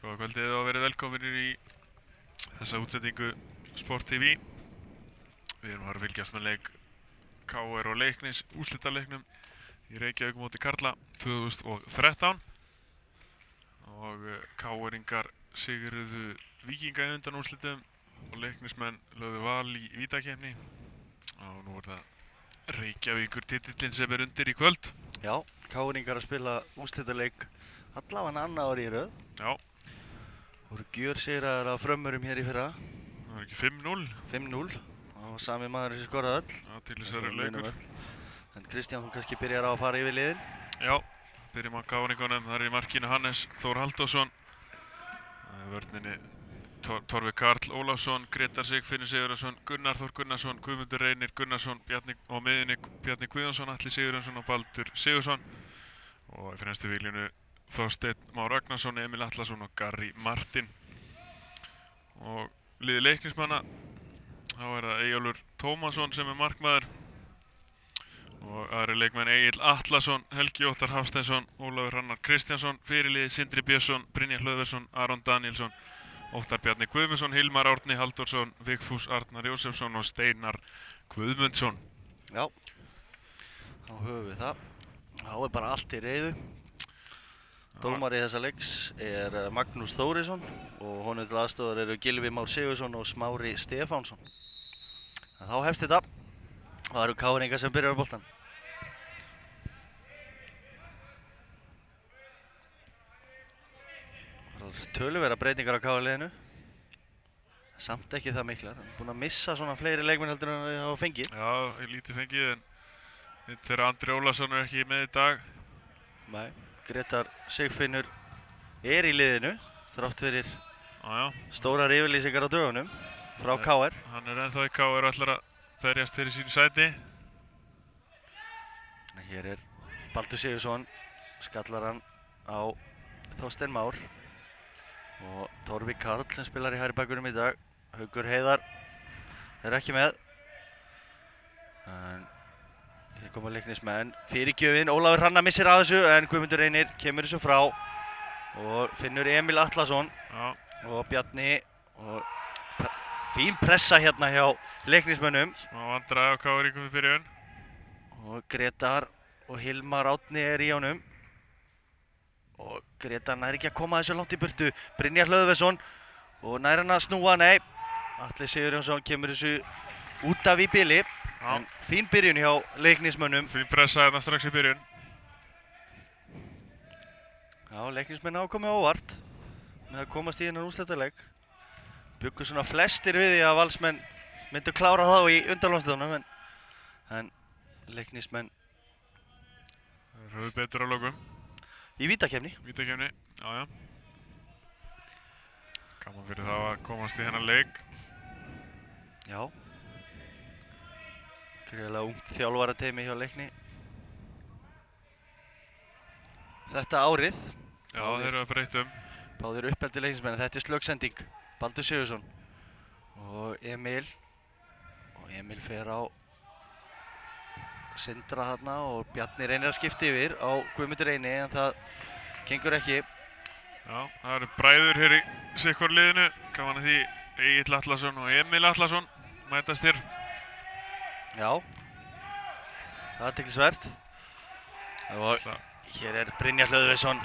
Góða kvöldið og verið velkominir í þessa útsendingu Sport TV. Við erum að fara að fylgjast með leik KR og Leiknis úrslitaleiknum í Reykjavík móti Karla 2013 og KR-ingar sigruðu Víkinga í undan úrslitum og Leiknismenn lögðu Val í vítakeppni og nú er það Reykjavíkur titillinn sem er undir í kvöld. Já, KR-ingar að spila úrslitaleik allavega annað ári í röð. Já. Voru gjörsigrar af Frömmurum hér í fyrra. Það var ekki 5-0. 5-0. Það var sami maður sem skoraði öll. Já, til þess að leikur. En Kristján, þú kannski byrjar á að fara yfir liðin. Já, byrjum á KR-ingunum. Það er í markinu Hannes Þór Halldórsson. Vörninni Torfi Karl Ólafsson, Grétar Sigfinnur Sigurðarsson, Gunnar Þór Gunnarsson, Guðmundur Reynir Gunnarsson, á miðjunni Bjarni Guðjónsson, Atli Sigurjónsson og Baldur Sigursson. Og í fremstu víglínu Þorsteinn Már Ragnarsson, Emil Atlason og Garri Martin. Og liði Leiknismanna, þá er það Eyjólfur Tómasson sem er markmaður. Og aðri leikmenn Egill Atlason, Helgi Óttar Hafsteinsson, Ólafur Hrannar Kristjánsson, fyrirliði Sindri Björnsson, Brynjar Hlöðversson, Aron Danielsson, Óttar Bjarni Guðmundsson, Hilmar Árni Halldórsson, Vigfús Arnar Jósefsson og Steinar Guðmundsson. Já, þá höfum við það. Þá er bara allt í reiðu. Dómari þessa leiks er Magnús Þórisson og honum til aðstoðar eru Gylfi Már Sigurðsson og Smári Stefánsson. En þá hefst þetta. Það eru KR-ingar sem byrjar á boltann. Töluverðar breytingar á KR-liðinu. Samt ekki það miklar. Hann er búinn að missa svona fleiri leikmenn heldur en hann hafa fengið. Já, ég lítið fengið en þegar Andri Ólafsson er ekki með í dag. Nei, Grétar Sigfinnur er í liðinu þrátt fyrir stórar yfirlýsingar á dögunum frá KR. Hann er ennþá í KR og ætlar að berjast fyrir sínu sæti. Hér er Baldur Sigursson, skallar hann á Þorsteinn Már og Torfi Karl sem spilar í hægri bakverðinum í dag. Haukur Heiðar er ekki með. En hér koma Leiknismenn. Fyrirgjöfin, Ólafur Hrannar missir af þessu en Guðmundur Reynir kemur þessu frá og finnur Emil Atlason og Bjarni og fín pressa hérna hjá Leiknismönnum. Smá vandræði á KR-ingum í byrjun. Og Grétar og Hilmar Árni er í honum. Og Grétar nær ekki að koma þessu langt í burtu. Brynjar Hlöðversson og nær hann að snúa, nei. Atli Sigurjónsson kemur þessu út af í bili. En fín byrjun hjá Leiknismönnum. Fín pressa hérna strax í byrjun. Já, Leiknismenn hafa komið óvart með að komast í þennan úrslitaleik. Bjuggu svona flestir við því að Valsmenn myndu klára þá í undanúrslitunum en Leiknismenn þeir höfðu betur á lokum. Í vítakeppni. Vítakeppni, já. Gaman fyrir þá að komast í þennan leik. Já. Gríðarlega ungt þjálfarateymi hjá Leikni. Þetta árið. Já, þeir eru að breyta Báðir uppeldi Leiknismenn. Þetta er slögsending. Baldur Sigursson og Emil. Og Emil fer á Sindra þarna og Bjarni reynir að skipta yfir á Guðmundur Reyni en það gengur ekki. Já, það eru bræður hér í sikkvor liðinu. Gaman að því Egill Atlason og Emil Atlason mætast hér. Já, það er athyglisvert. Og hér er Brynjar Hlöðversson.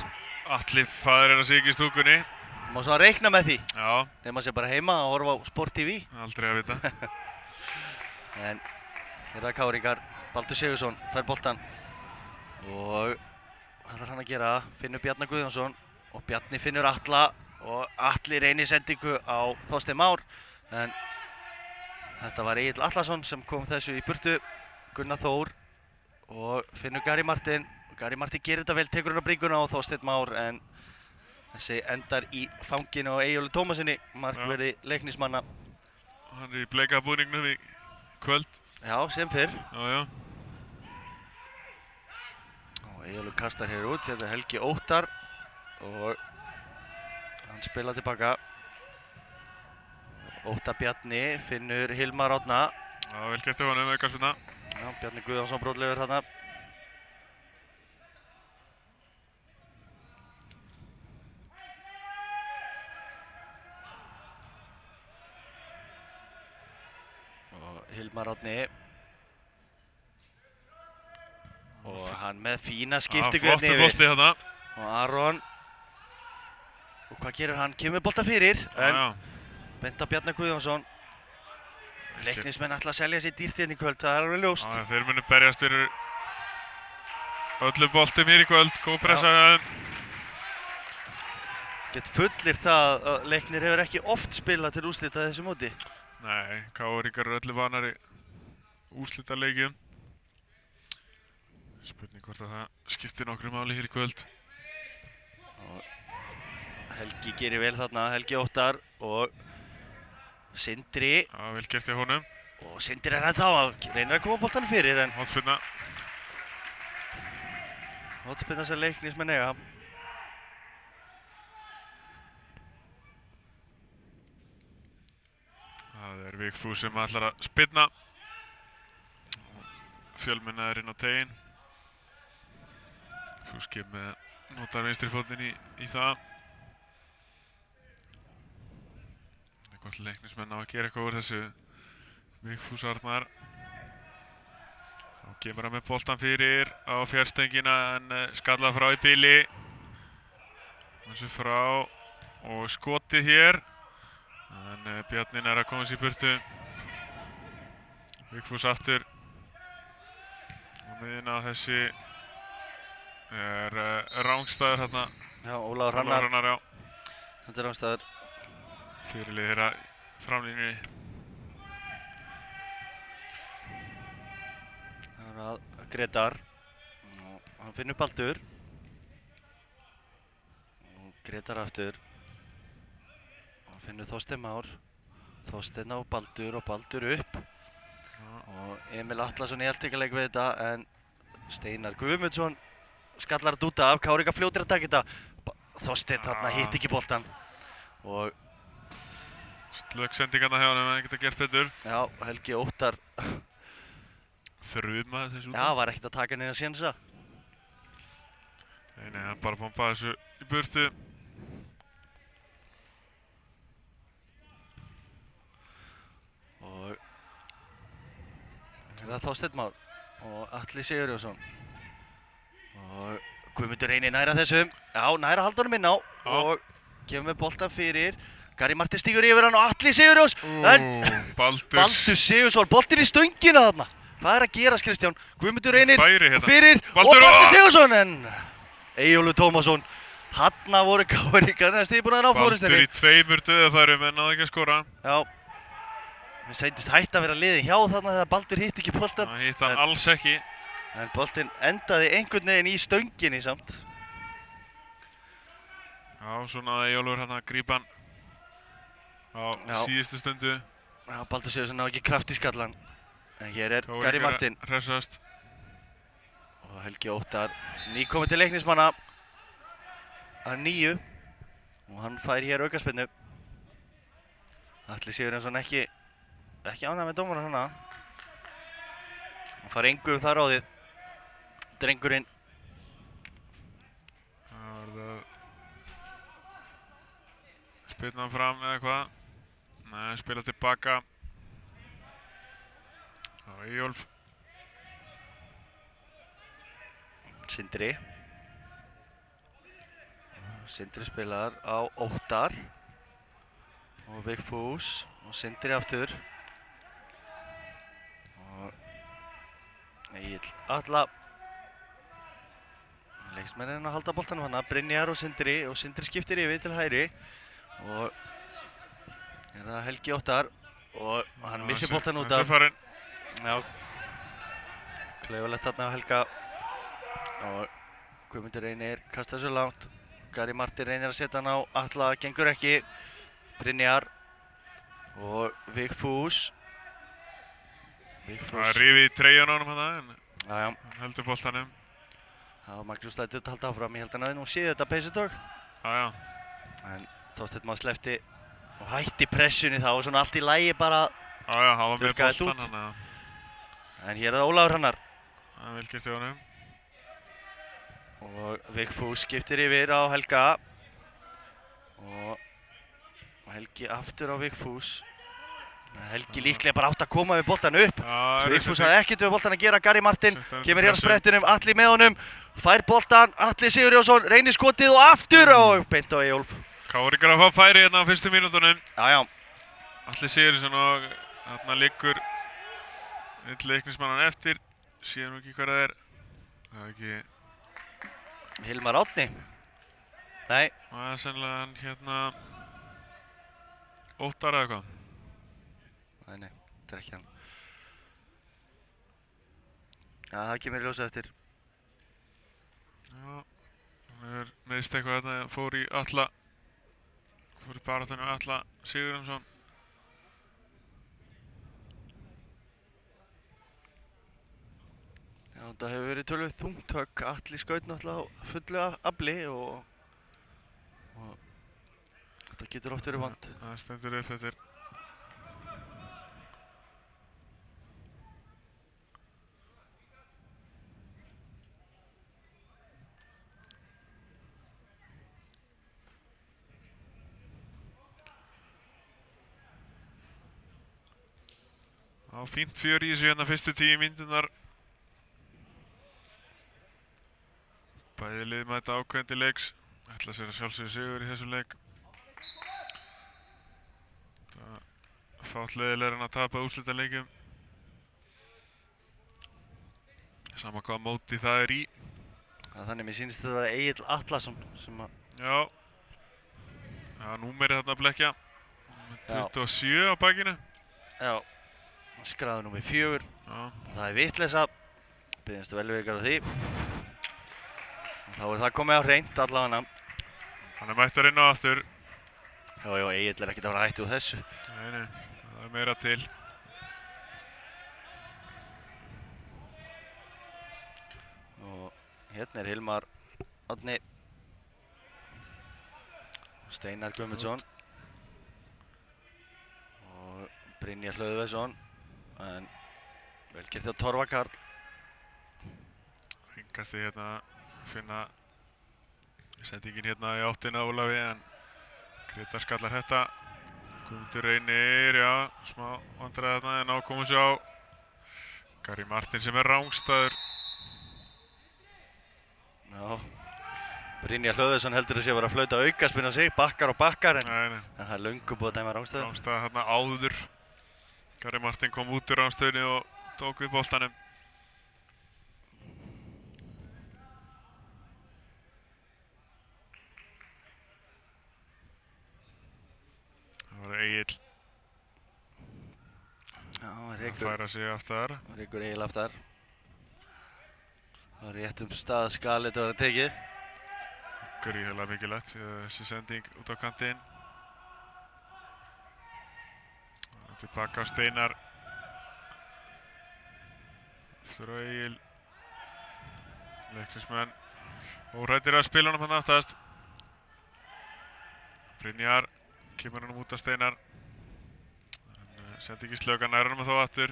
Atli faðir er að sigga í stúkunni. Má svona reikna með því. Já. Þegar maður sé bara heima og horfa á Sport TV. Aldrei að vita. En hér er KR-ingar. Baldur Sigursson fær boltan og hvað þarf hann að gera? Finnur Bjarni Guðjónsson og Bjarni finnur Atla og Atli reynir sendingu á Þorsteinn Már en þetta var Egill Atlason sem kom þessu í burtu. Gunnar Þór og finnur Garri Martin. Garri Martin gerir þetta vel, tekur hann á bringuna og Þorsteinn Már en þessi endar í fanginu á Eyjólfi Tómasinni, markverði Leiknismanna. Hann er í bleika búningnum í kvöld. Já, sem fyrr. Já. Og Eyjólfur kastar hér út, þetta er Helgi Óttar og hann spilar tilbaka. Óttar Bjarni finnur Hilmar Árna. Já, vel gert hjá honum, aukaspyrna. Já, Bjarni Guðjónsson brotlegur þarna. Hilmar Árni. Og hann með fína skiptingu hérna Flottur bolti þarna. Og Aron. Og hvað gerir hann? Kemur bolta fyrir. En beint á Bjarna Guðjónsson. Leiknismenn ætla að selja sér dýrt hérna í kvöld, það er alveg ljóst. Þeir munu berjast fyrir öllum boltum hér í kvöld. Góð pressa við þeim. Get fullir það að Leiknir hefur ekki oft spilað til úrslita þessu móti. Nei, KR-ingar eru öllu vanari úrslitaleikjum. Spurning hvort að það skiptir nokkru máli hér í kvöld. Og Helgi gerir vel þarna, Helgi Óttar og Sindri. Já, vel gert hjá honum. Og Sindri er ennþá að reynir að koma boltanum fyrir en Hornspyrna. hornspyrna sem Leiknismenn eiga. Það er Vigfús sem ætlar að spyrna. Fjölmenni er inn á teginn. Vigfús kemur notar vinstri fótinn í það. Það er gott Leiknismenn á að gera eitthvað úr þessu. Vigfús Arnar. Þá kemur hann með boltan fyrir á fjárstöngina en skallað frá í bili. Þessu frá og skotið hér. En Bjarnin er að koma sér í burtu. Vigfús aftur. Og miðinn á þessi er rangstæður hérna. Já, Ólafur Hrannar. Já. Þetta er rangstæður. Fyrirlið þeirra framlínunni. Það er að Gretar. Og hann finnur Baldur. Og Gretar aftur. Og finnur Þorsteinn Már. Þorsteinn á Baldur og Baldur upp. Og Emil Atlason í eltingaleik við þetta en Steinar Guðmundsson skallar þetta út af. KR fljótir að taka þetta. Þorsteinn þarna hitt ekki boltan. Og Slökk sendingarna hjá honum, en geta gert betur. já, Helgi Óttar. Þrumaði þessu út. Já, var ekkert að taka neina sénsa. Nei, hann bara bombaði þessu í burtu. Og það er Þorsteinn Már og Atli Sigurjónsson. Og Guðmundur Reynir næra þessum. Já, næra halda honum inn á. Og kemur með boltan fyrir. Gary Martin stígur yfir hann og Atli Sigurjóns. Baldur Sigurjónsson, boltinn í stöngina þarna. Hvað er að gerast, Kristján? Guðmundur Reynir hérna. fyrir Baldur og Atli Sigurjónsson en Eyjólfur Tómasson. Hanna voru KR-ingar næst búin að ná fórustinni. Baldur í tveimur döðafærum en náði ekki að skora. Já. Mér sætist hætt að vera liðin hjá þarna þegar Baldur hitt ekki boltan. Það hitt hann alls ekki. En boltinn endaði einhvern veginn í stönginni samt. Já, svo náði Eyjólfur hann að grípa hann á síðustu stundu. Já, Baldur Sigurðsson ná ekki kraft í skallan. En hér er Gary Martin. Hressast. Og Helgi Óttar nýkominn til Leiknismanna. Að 9. Og hann fær hér aukaspyrnu. Atli Sigurjónsson ekki ánægður með dómarann hana. Hann fær engu það ráðið. Drengurinn. Það var það spyrna fram eða hvað. Nei, spila tilbaka. Það var Eyjólf. Sindri. Sindri spilar á Óttar. Og Vigfús. Og Sindri aftur. Og Egill Atla. Leiknismenn er að halda boltanum hana. Brynjar og Sindri. Og Sindri skiptir yfir til hægri. Og er það Helgi Óttar. Og hann missir boltan út af. Farinn. Já. Klaufalegt þarna á Helga. Og Guðmundur Reynir kastar svo langt. Gary Martin reynir að setja hann á Atla. Gengur ekki. Brynjar. Og Vigfús. Það er rifið í treyjan á honum hann. Jájá. Hann heldur boltanum. Já, Magnús lætur þetta halda áfram. Ég held að hann hafi nú séð þetta peysutog. Jájá. En Þorsteinn Már sleppti og hætti pressunni þá og svona allt í lagi bara. Jájá, hann var með Þurrkaði boltan hann. En hér er það Ólafur Hrannar. Það er vel gert hjá honum. Og Vigfús skiptir yfir á Helga. Og Helgi aftur á Vigfús. Helgi líklega bara átt að koma við boltan upp. Já, Vigfús hafði ekkert við boltan að gera. Gary Martin Settu hann kemur undir hér á pressu. sprettinum, Atli með honum, fær boltan, Atli Sigurjónsson, reynir skotið og aftur og beint á Eyjólf. Káringar að fá færi hérna á fyrstu mínútunum. Já, Atli Sigurðsson og þarna liggur einn leiknismannan eftir. Sér nú ekki hvað það er. Það er ekki, Hilmar Árni. Nei, það er sennilega hann hérna Óttar eða eitthvað. nei, þetta er ekki hann. Já, það kemur í ljósa eftir. Já, hann hefur meðst eitthvað þarna, fór í baráttunum Atla Sigurjónsson. Já, þetta hefur verið tölvöld þungt högg. Atli skaut náttúrulega á fullu afli og þetta getur oft verið vond. Það stendur upp eftir. Já, fínt fjör í þessu hérna fyrstu 10 mínúturnar. Bæði lið mæta ákveðin til leiks. Ætla sér að sjálfsögðu sigur í þessum leik. Það er fátt leiðilegra en að tapa úrslitaleikjum. Sama hvaða móti það er í. Þannig mér sýnist þetta að vera Egill Atlason sem að... Já. Já, númerið þarna að blekja. Já. 27 á bakinu. Já, skráður númer 4. Já. Það er vitleysa. Biðjumst velvirðingar á því. Þá er það komið á hreint allavega. Hann er mættur inn á aftur. Já, Egill er ekkert að fara hætti úr þessu. Nei, það er meira til. Og hérna er Hilmar Árni. Steinar Guðmundsson. Og Brynjar Hlöðversson. En vel gert hjá Torfa Karl. Hingast þið hérna finna sendingin hérna í áttina Ólafi en Grétar skallar þetta. Guðmundur Reynir, já, smá vandræði þarna en ákomum sér á Gary Martin sem er rangstæður. Já. Brynjar Hlöðversson heldur að sé að vera að flauta aukaspinn á sig, bakkar og bakkar, en Nei, það er löngu búið að dæma rángstöðu. rangstæði þarna áður. Gary Martin kom út úr rangstöðunni og tók við boltanum. Það var Egill Já, að færa sig aftar. Rekur Egill aftar. Það var rétt stað skal þetta vera tekið. Gríðarlega mikilvægt þessi sending út á kantinn. Tilbaka á Steinar. Aftur á Egill. Leiknismenn óhræddir að spila honum hann aftast. Brynjar kemur honum út á Steinar. Sendi ekki slöka nær honum þó aftur.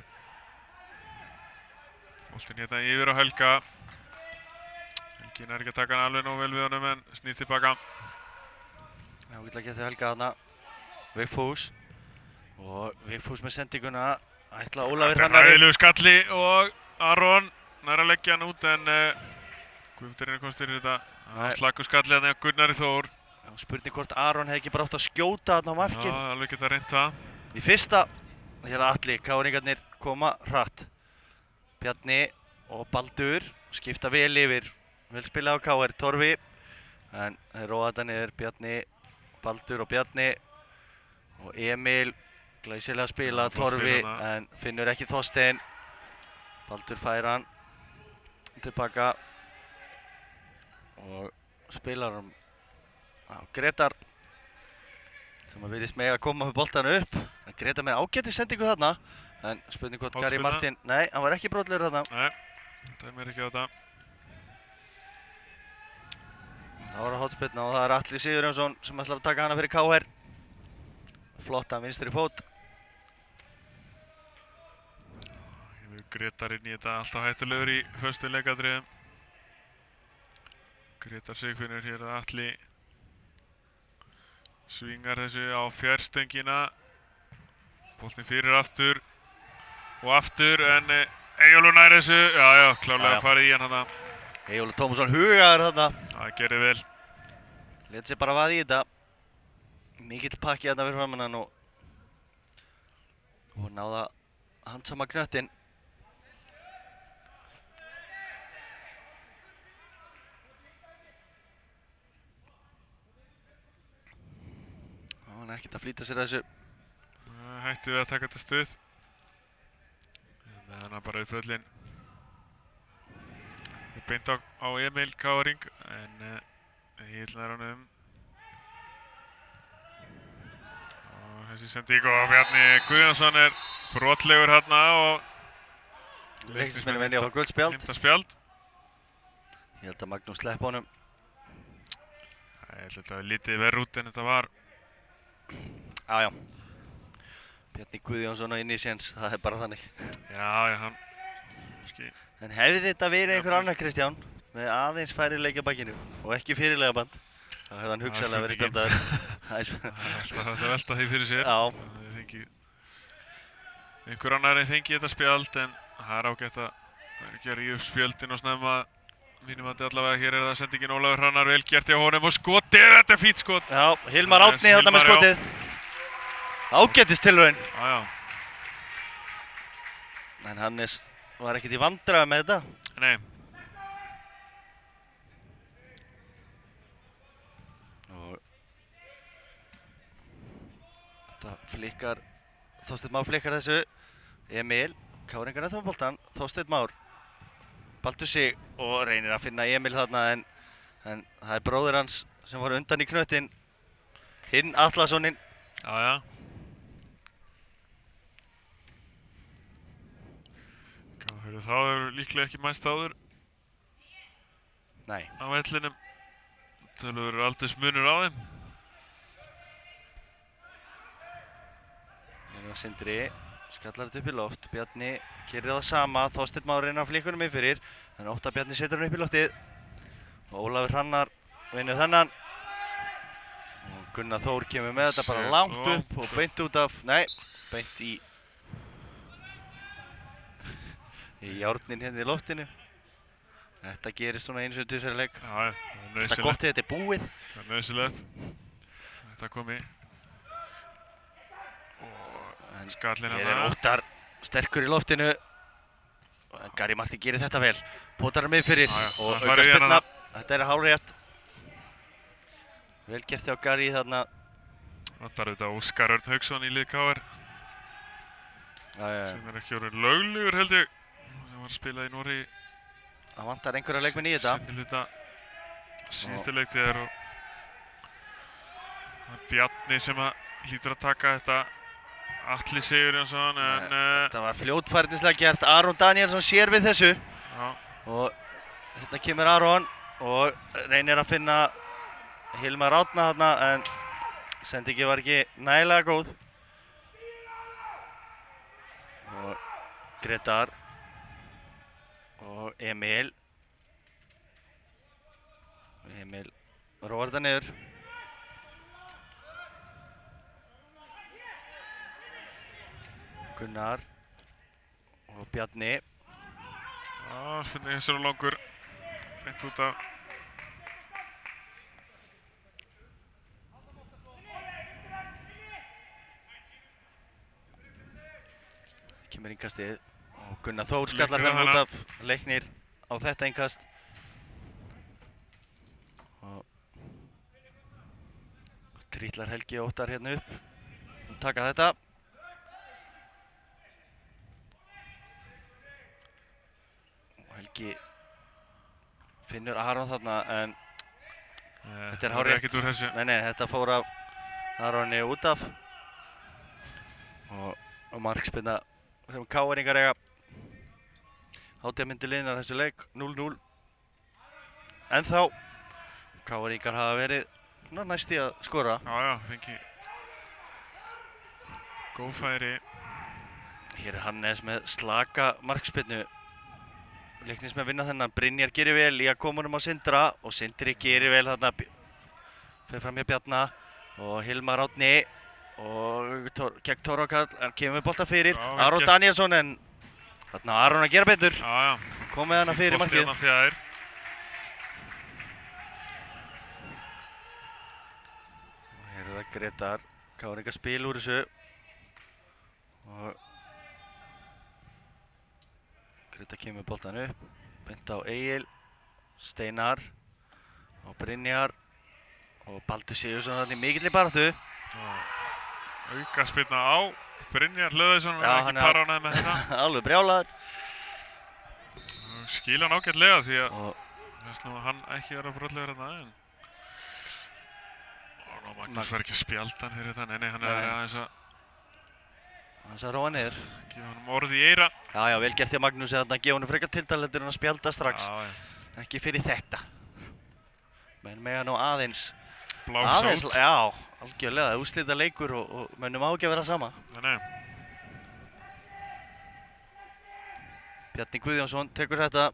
Boltinn hérna yfir á Helga. Helgi nær ekki að taka hann alveg nóg vel við honum en snýr tilbaka. Já, illa getið Helga þarna. Vigfús. Og Vigfús með sendinguna. Ætla Ólafur Þetta er ræðilegu skalli og Aron nær að leggja hann út en Guðmundur Reynir komst fyrir þetta. Nei. Slakur skalli hann eða Gunnari Þór. Já, spurning hvort Aron hefði ekki bara átt að skjóta þarna á markið. Já, alveg geta reynt það. Í fyrsta, hérna Atli, káringarnir koma hratt. Bjarni og Baldur skipta vel yfir. Vel spilað á KR, Torfi. En þeir róa þetta niður, Bjarni, Baldur og Bjarni. Og Emil, glæsilega spilað, Já, flott Torfi, spilað þarna. en finnur ekki Þorstein. Baldur fær hann tilbaka. Og spilar hann á Grétar. Sem að virðist með að koma með boltan upp. En Grétar með ágætis sendingu þarna. En spurning hvort Gary Hornspyrna. Martin, nei, hann var ekki brotlegur þarna. Nei, það er ekki á þetta. Það var að hotspillna og það er Atli Sigurjónsson sem ætlar að taka hana fyrir KR. Flottan vinstri fót. Hefur Grétar inn í þetta alltaf hættulegur í föstu leikadriðum. Grétar Sigfinnur hér að Atli svingar þessu á fjárstöngina. Boltinn fyrir aftur og aftur en Eyjólfur nær þessu. Já, klárlega farið í hann þarna. Eyjólfur Tómasson hugaður þarna. Það gerði vel. Lét sér bara vaða í þetta. Mikill pakki þarna fyrir framan hann og náða handsama knöttinn. Hann er ekkert að flýta sér að þessu. Hætti við að taka þetta stuð. Með hana bara upp völlinn. Beint á Emil Káring en Egill nær honum. Og þessi sending og Bjarni Guðjónsson er brotlegur hérna og Leiknismenn vilja fá gult spjald. Heimta spjald. Ég held að Magnús slepp honum. Ég held að þetta var lítið verð út en þetta var. Já. Bjarni Guðjónsson á inni í séns, það er bara þannig. Já, hann kannski. En hefði þetta verið einhver annar Kristján með aðeins færri leik á bakinu og ekki fyrirlegaband, þá hefði hann hugsanlega verið spjaldaður. Það er alltaf að velta því fyrir sér. Já. Einhver annar fengi þetta spjald en það er ágætt að það er ekki að ríða upp spjöldin og snemma. Mínum að allavega hér er það sendingin Ólafur Hrannar vel gert hjá honum og skotið, þetta er fínt skot. Já, Hilmar Árni þarna með skotið. Ágætis tilraun. Já. En Hannes var ekkert í vandræðum með þetta. Nei. Og þetta flikkar, Þorsteinn Már flikkar þessu. Emil, Káringar ennþá með boltann, Þorsteinn Már baldur sig og reynir að finna Emil þarna en það er bróðir hans sem var undan í knöttinn, Hinn Atlassonin. Já. Þá hefur líklega ekki mæst áður. Nei. Á vellinum. Það verður aldrei munur á þeim. Sindri skallar þetta upp í loft, Bjarni gerir það sama, Þorsteinn Már reynir að flikka honum inn fyrir, þannig að Bjarni setur hann upp í loftið og Ólafur Hrannar vinnur þennan og Gunnar Þór kemur með þetta bara langt upp og beint út af, beint í járnin hérna í loftinu. Þetta gerist svona eins og þessari leik. Já, það er nauðsynlegt. Þetta er gott þegar þetta er búið. Það er nauðsynlegt. Þetta komi. Og skallinn Hér er Óttar sterkur í loftinu. Gary Martin gerir þetta vel. Potar hann fyrir og aukaspyrna. Þetta er hárrétt. Vel gert hjá Gary þarna. Vantar auðvitað Óskar Örn Hauksson í lið KR. Sem er ekki orðinn löglegur held ég. Sem var að spila í Noregi. Það vantar einhverja leikmenn í þetta. Seinni hluta síðustu leiktíðar og það er Bjarni sem hlýtur að taka þetta. Atli Sigurjónsson en þetta var fljótfærnislega gert. Aron Danielsson sér við þessu. Já. Og hérna kemur Aron og reynir að finna Hilmar Árna þarna en sendingi var ekki nægilega góð. Og Gretar og Emil róar þetta niður. Gunnar og Bjarni. Já, spilni þessar og langur. Beint út af. Kemur innkastið og Gunnar Þór skallar þennan út af. Leiknir á þetta innkast. Og trítlar Helgi og Óttar hérna upp og taka þetta. Helgi finnur Aron þarna en þetta er hárrétt. Nei, þetta fór af Aroni út af og markspyrna sem KR-ingar eiga. Hátíðarmyndir liðnar þessu leik 0-0. Ennþá KR-ingar hafa verið næst í að skora. Já, fengi góð færi. Hér er Hannes með slaka markspyrnu. Leiknismenn vinna þennan. Brynjar gerir vel í að koma honum á Sindra og Sindri gerir vel þarna. Fer fram hjá Bjarna og Hilmar Árni og gegn Torfa Karl, hann kemur bolta fyrir, Já, vel Aron gert. Danielsson en þarna Aron að gera betur, Já, komið hana fyrir markið. Fín bolti hérna fjær. Og hér það Gretar, Káringa spil úr þessu og Gretar kemur boltan upp, beint á Egil, Steinar og Brynjar og Baldur Sigurðsson þarna í mikilli baráttu. Aukaspyrna á Brynjar Hlöðarsson, Já, var hann ekki er paránað með þetta. Alveg brjálaður. Skil hann ágætlega því að Og finnst nú hann ekki vera brotlegur hérna en Magnús var ekki að spjalda hann fyrir þetta, nei, hann er aðeins að hans að róa niður. gefa honum orð í eyra. Já, vel gert því að Magnús að gefa honum frekar tiltalendur en að spjalda strax. Já, Ekki fyrir þetta. Menn mega nú aðeins. blása út. Já, algjörlega. Úrslita leikur og mönnum á ekki að vera sama. Nei. Bjarni Guðjónsson tekur þetta.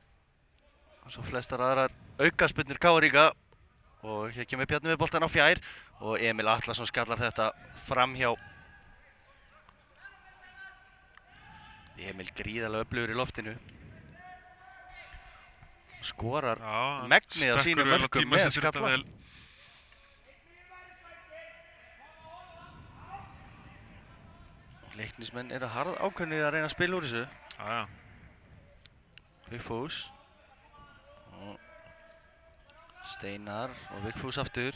Og svo flestar aðrar aukaspyrnur Káringa. Og hér kemur Bjarni með boltan á fjær. Og Emil Atlason skallar þetta framhjá. Emil gríðarlega öflugur í loftinu. Skorar megnið af sínum mörkum með skalla. Leiknismenn eru harð ákveðnir að reyna að spila úr þessu. Já. Vigfús. Og Steinar og Vigfús aftur.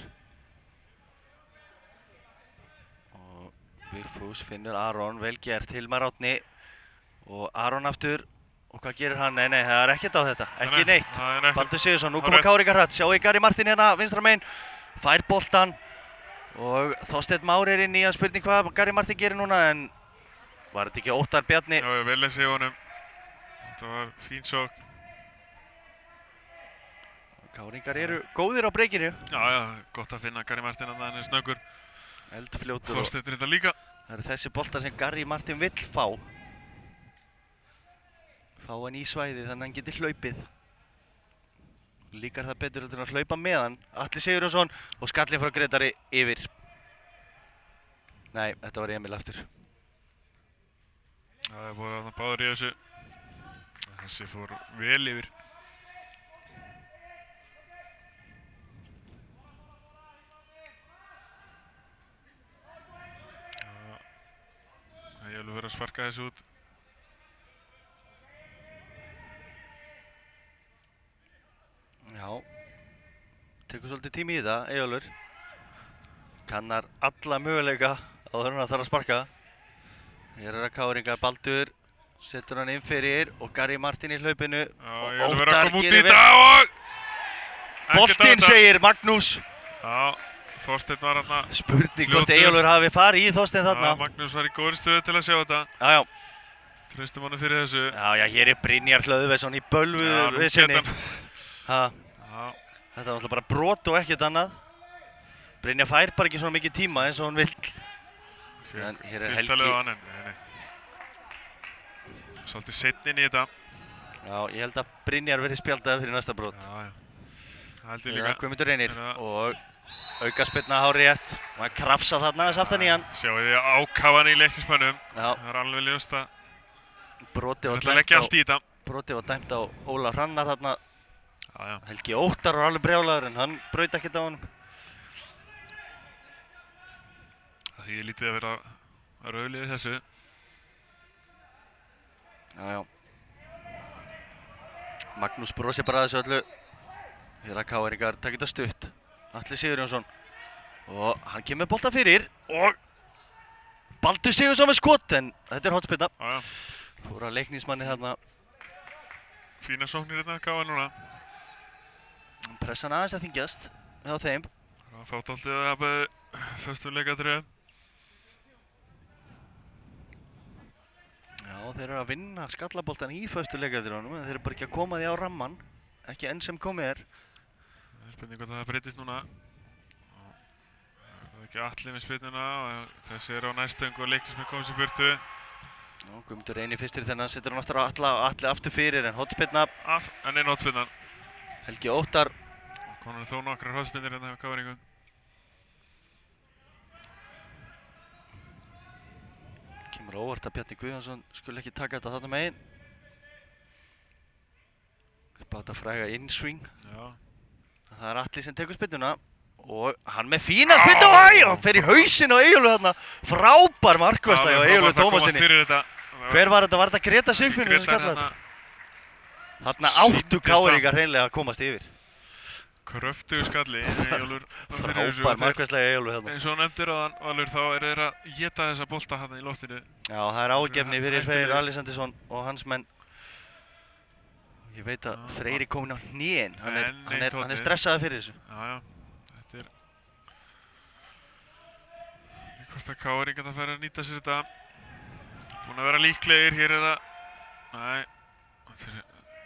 Og Vigfús finnur Aron, vel gert, Hilmar Árni. Og Aron aftur. Og hvað gerir hann? Nei, það er ekkert á þetta. Ekki neitt. Baldur Sigurðsson, nú koma Káringar hratt. Sjáu í Gary Martin hérna, vinstra megin. Fær boltan. Og Þorsteinn Már er inn í að spurning hvað Gary Martin gerir núna en var þetta ekki Óttar Bjarni? Já, vel lesið í honum. Þetta var fín sókn. Káringar eru góðir á breykinu. Já, gott að finna Gary Martin að hann er snöggur. Eldfljótur. Þorsteinn er þetta líka. Það eru þessi boltar sem Gary Martin vill fá. Fá hann í svæði þannig að hann geti hlaupið. Líkar það betur en að hlaupa með hann. Atli Sigurjónsson og skallinn frá Gretari yfir. Nei, þetta var Emil aftur. Það voru þarna báður í þessu. Þessi fór vel yfir. Ég vil vera að sparka þessu út. Já, tekur svolítið tími í það, Eyjólfur. Kannar alla möguleika áður en það þarf að sparka. Hér er að Káringa, Baldur setur hann inn fyrir og Gary Martin í hlaupinu. Já, ég vil vera að koma út í þetta og... Boltinn segir Magnús. Já, Þorsteinn var hérna... Spurning hvort Eyjólfur hafi farið í Þorsteinn þarna. Já, Magnús var í góðri stöðu til að sjá þetta. Já. Treystum honum fyrir þessu. Já, hér er Brynjar Hlöðversson í bölvuðu vissinni. Þetta var náttúrulega bara brot og ekkert annað. Brynjar fær bara ekki svona mikið tíma eins og hún vill. En hér er Helgi. Tiltalið á hann, nei. Svolítið seinni inn í þetta. Já, ég held að Brynjar verði spjaldaði fyrir næsta brot. Já. Það held ég líka. Guðmundur Reynir og aukaspyrna hárétt. Og hann krafsa þarna þess aftan í hann. Sjáu því að ákafan í leiknismönnum. Já. Það er alveg ljóst að... Brotið var dæmt á Óla Hrannar þarna. Já. Helgi Óttar var alveg brjálaður en hann braut ekkert á honum. Því ég lítið að vera rauðlið við þessu. Já. Magnús brosir bara að þessu öllu. Hér að KR-ingar taka þetta stutt. Atli Sigurjónsson. Og hann kemur bolta fyrir. Og Baldur Sigurðsson með skot en þetta er hornspyrna. Já. Fór að leiknismanni þarna. Fína sóknir hérna að gáða núna. Pressan aðeins að þyngjast hjá þeim. Það var fátt alltaf að hafa föstum leikatriði. Já, þeir eru að vinna skallaboltan í föstu leikatriðunum en þeir eru bara ekki að koma því á ramman. Ekki enn sem komið er. Það er spurning hvort það breytist núna. Það er ekki Atli með spyrnuna og þessi er á næstöng og leiknismenn komið sér burtu. Já, Guðmundur Reynir fyrstir þennan setur hann aftur á Atli aftur fyrir en hornspyrna. En einn hornspyrnan. Helgi Óttar. Konur þó nokkrar hornspyrnir hérna hjá KR-ingum. Kemur á óvart að Bjarni Guðjónsson skuli ekki taka þetta þarna megin. Upp á þetta fræga inswing. Já. Það er Atli sem tekur spyrnuna og hann með fína spyrnu og hann fer í hausinn á Eyjólfi þarna. Frábær markvarsla hjá Eyjólfi Tómasinni. Hver var þetta? Var þetta Greta Sigfinnur sem kallaði þetta? Þarna áttu Káringar hreinlega að komast yfir. Kröftugur skalli, Eyjólfur. Frábær markvarsla hjá Eyjólfi þarna. Eins og nefndir áðan, Valur, þá eru þeir að éta þessa bolta þarna í loftinu. Já, það er ágefni fyrir Freyr Alexandersson og hans menn. Ég veit að Freyr er komin á hnén. Hann er stressaður fyrir þessu. Já. Þetta er... Hvort að Káringar það fær að nýta sér þetta. Búin að vera líklegir, hér er það... Nei,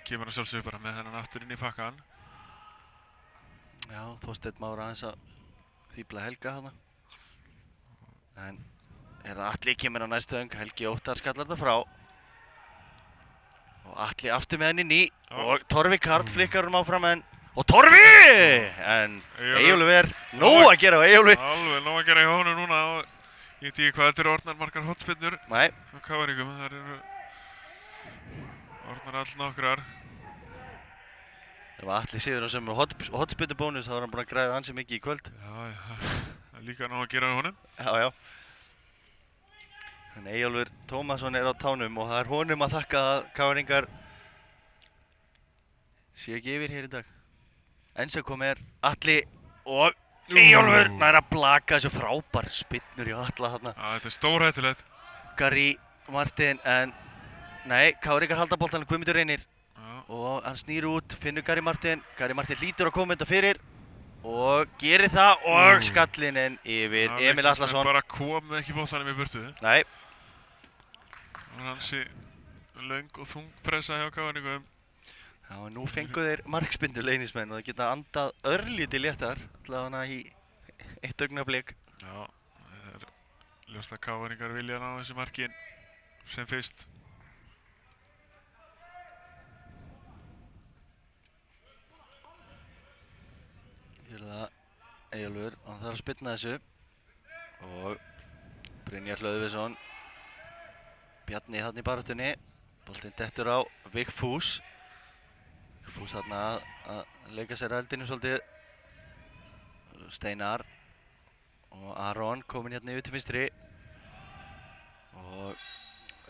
kemur að sjálfsögðu bara með þennan aftur inn í fakkan. Já, Þorsteinn Már aðeins að fíbla Helga þarna. En er það Atli kemur á næstu öng, Helgi Óttar skallar þetta frá. Og Atli aftur með henni ný og Torfi Karl flikkar hún áfram en... Og Torfi! En Eyjólfur er nóg að gera á Eyjólfi. Alveg nóg að gera í honum núna og ég veit ekki hvað þetta eru orðnar margar hotspinnur. Nei. Á Káringum, það eru orðnar allnokkrar. Ef Atli Sigurðsson sem er hotspinnu bónus þá er hann búinn að græða ansi mikið í kvöld. Já, það er líka nóg að gera í honum. Já. En Eyjólfur Tómasson er á tánum og það er honum að þakka að Káringar sé ekki yfir hér í dag. Enn sem komið er Atli og Eyjólfur nær að blaka þessu frábær spinnur í Atla þarna. Já, þetta er stórhættulegt. Gary Martin en nei, Káringar halda boltanum, Guðmundur Reynir. Og hann snýr út, finnur Gary Martin. Gary Martin lítur að koma þetta fyrir og gerir það og skallinn inn yfir Emil Atlason. Bara kom ekki boltanum í burtu. Nei. Það var hansi löng og þung pressa hjá Káringum. Já, en nú fengu þeir markspyndu leynismenn og það geta andað örlítið léttar, allavega í eitt augnablik. Já, það er ljóst að Káringar vilja ná þessu markin sem fyrst. Hér er það Eyjólfur, hann þarf að spyrna þessu og Brynjar Hlöðvinsson, Bjarni þarna í baráttunni, boltinn dettur á Vigfús. Vigfús þarna að leika sér að eldinu svolítið. Steinar og Aron komin hérna yfir til vinstri og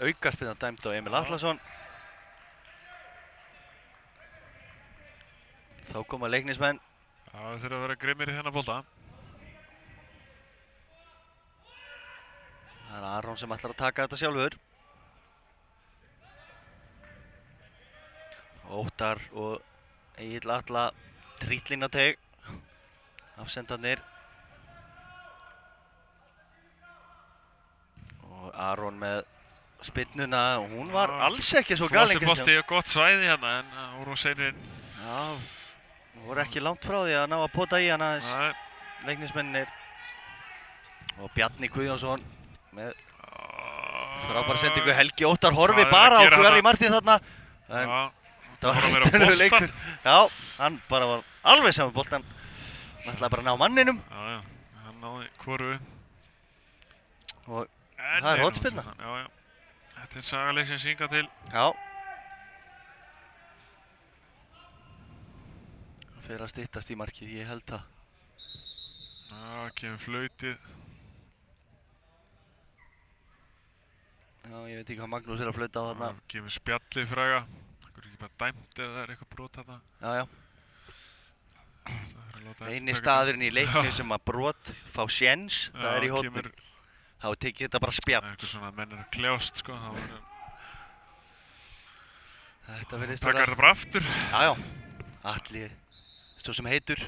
aukaspyrna dæmd á Emil Atlason. Þá koma leiknismenn. Já, það þurfa að vera grimmir í þennan bolta. Það er Aron sem ætlar að taka þetta sjálfur. Óttar og Egill Atla trýtlinn á teig. Afsendarnir. Og Aron með spyrnuna og hún var alls ekki svo galin. Flottur bolti og gott svæði hérna en voru seinir. Já, voru ekki langt frá því að ná að pota í hana aðeins. Leiknismennir. Og Bjarni Guðjónsson með frábæra sendingu. Helgi Óttar horfi bara á Gary Martin þarna. En það var hættulegur leikur. Já, hann bara var alveg saman boltan. Hann ætlaði bara að ná manninum. Já, hann náði hvoru. Og það er hotspinna. Já. Þetta er sagaleik sem synga til. Já. Það fer að styttast í markið, ég held það. Já, kemur flautið. Já, ég veit ekki hvað Magnús er að flauta á þarna. Já, kemur spjallið fræga. Það er ekki bara dæmt eða það er eitthvað brot þarna. Já. Eini staðurinn í leikni sem að brot fá séns, það er í hótnum. Þá tekið þetta bara spjall. Það er eitthvað svona að menn er að kljást, sko. Þetta verðist taka þetta bara aftur. Já. Atli, svo sem heitur.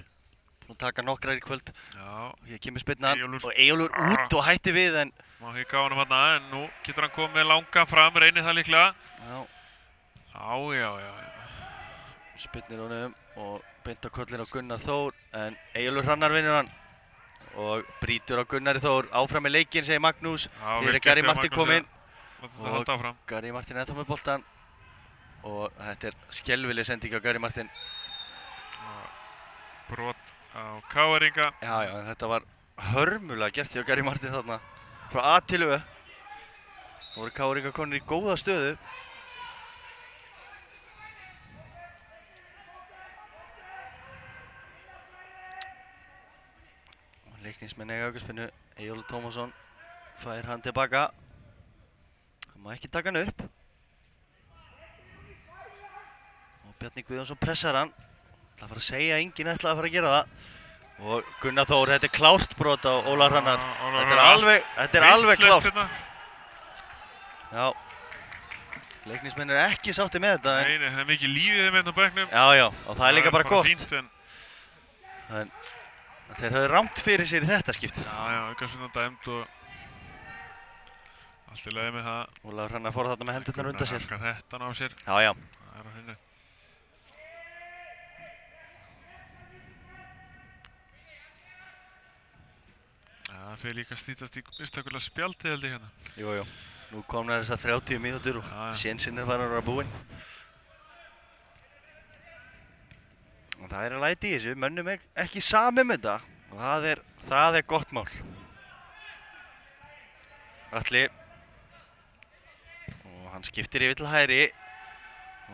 Búinn að taka nokkrar í kvöld. Já. Hér kemur spyrnan og Eyjólfur út og hætti við en... Má hika á honum þarna en nú getur hann komið langan fram, reynir það líklega. Já. Já. Spyrnir honum og beint á kollin á Gunnar Þór en Eyjólfur Hrannar vinnur hann og brýtur á Gunnari Þór. Áfram með leikinn, segir Magnús. Hér er Gary Martin kominn og Gary Martin ennþá með boltan og þetta er skelfileg sending á Gary Martin. Brot á Káringa. Já, en þetta var hörmulega gert hjá Gary Martin þarna frá A til Ö. Nú voru KR konur í góða stöðu. Leiknismenn eiga aukaspyrnu. Eyjólfur Tómasson fær hann tilbaka. Hann má ekki taka hann upp. Og Bjarni Guðjónsson pressar hann. Það fara að segja að enginn ætlaði að fara að gera það. Og Gunnar Þór, þetta er klárt brot á Ólafur Hrannar. Þetta er alveg klárt. Hérna. Já. Leiknismenn eru ekki sátti með þetta. Nei, það er mikið lífið þeim hérna á bekknum. Já, og það er líka bara gott. Fínt, en þeir höfðu rangt fyrir sér í þetta skiptið. Já, aukaspyrna dæmd og allt í lagi með það. Ólafur Hrannar fór þarna með hendurnar undan sér. Gunnar harkar þetta á sér. Já. Það er á hreinu. Það fyrir líka að slítast í mistökulega spjaldið held ég hérna. Jú. Nú komnar þessar 30 mínútur og sénsinn er farin að vera búinn. Og það er að læti í þessu, mönnum ekki sami um þetta og það er gott mál. Atli og hann skiptir yfir til hægri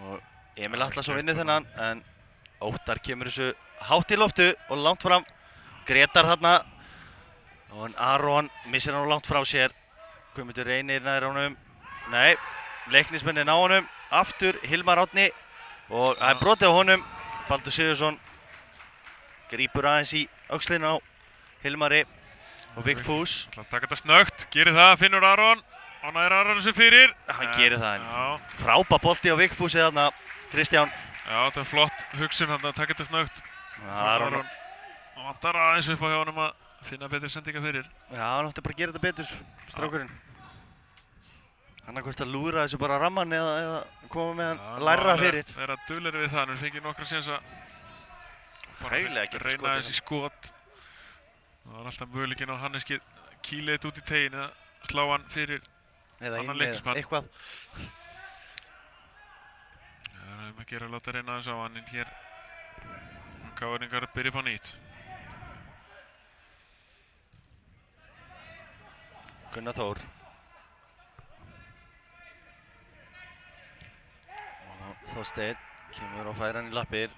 og Emil Atlason vinnur þennan en Óttar kemur þessu hátt í loftu og langt fram. Gretar þarna og Aron missir hann langt frá sér. Guðmundur Reynir nær honum. Nei, Leiknismenn ná honum. Aftur Hilmar Árni og það er brotið á honum. Baldur Sigurðsson grípur aðeins í öxlina á Hilmari og Vigfús. Það ætlar að taka þetta snöggt, gerir það, finnur Aron. Og nær Aron þessu fyrir. Hann gerir það en frábær bolti á Vigfúsi þarna, Kristján. Já, þetta er flott hugsun þarna að taka þetta snöggt. Aron vantar aðeins upp á hjá honum að finna betri sendinga fyrir. Já, hann átti bara að gera þetta betur, strákurinn. Hann hvort að lúra þessu bara ramman eða koma með hann lærra fyrir. Það er að duglegri við það, hann fengið nokkra séns að reyna þessi skot. Það var alltaf möguleikinn á Hannes kýla þetta út í tegin eða slá hann fyrir annan leiknismann. Eitthvað. Það er að gera að láta reyna þessu á hann en hér KR-ingar byrja upp á nýtt. Gunnar Þór. Þorsteinn kemur og fær hann í lappir.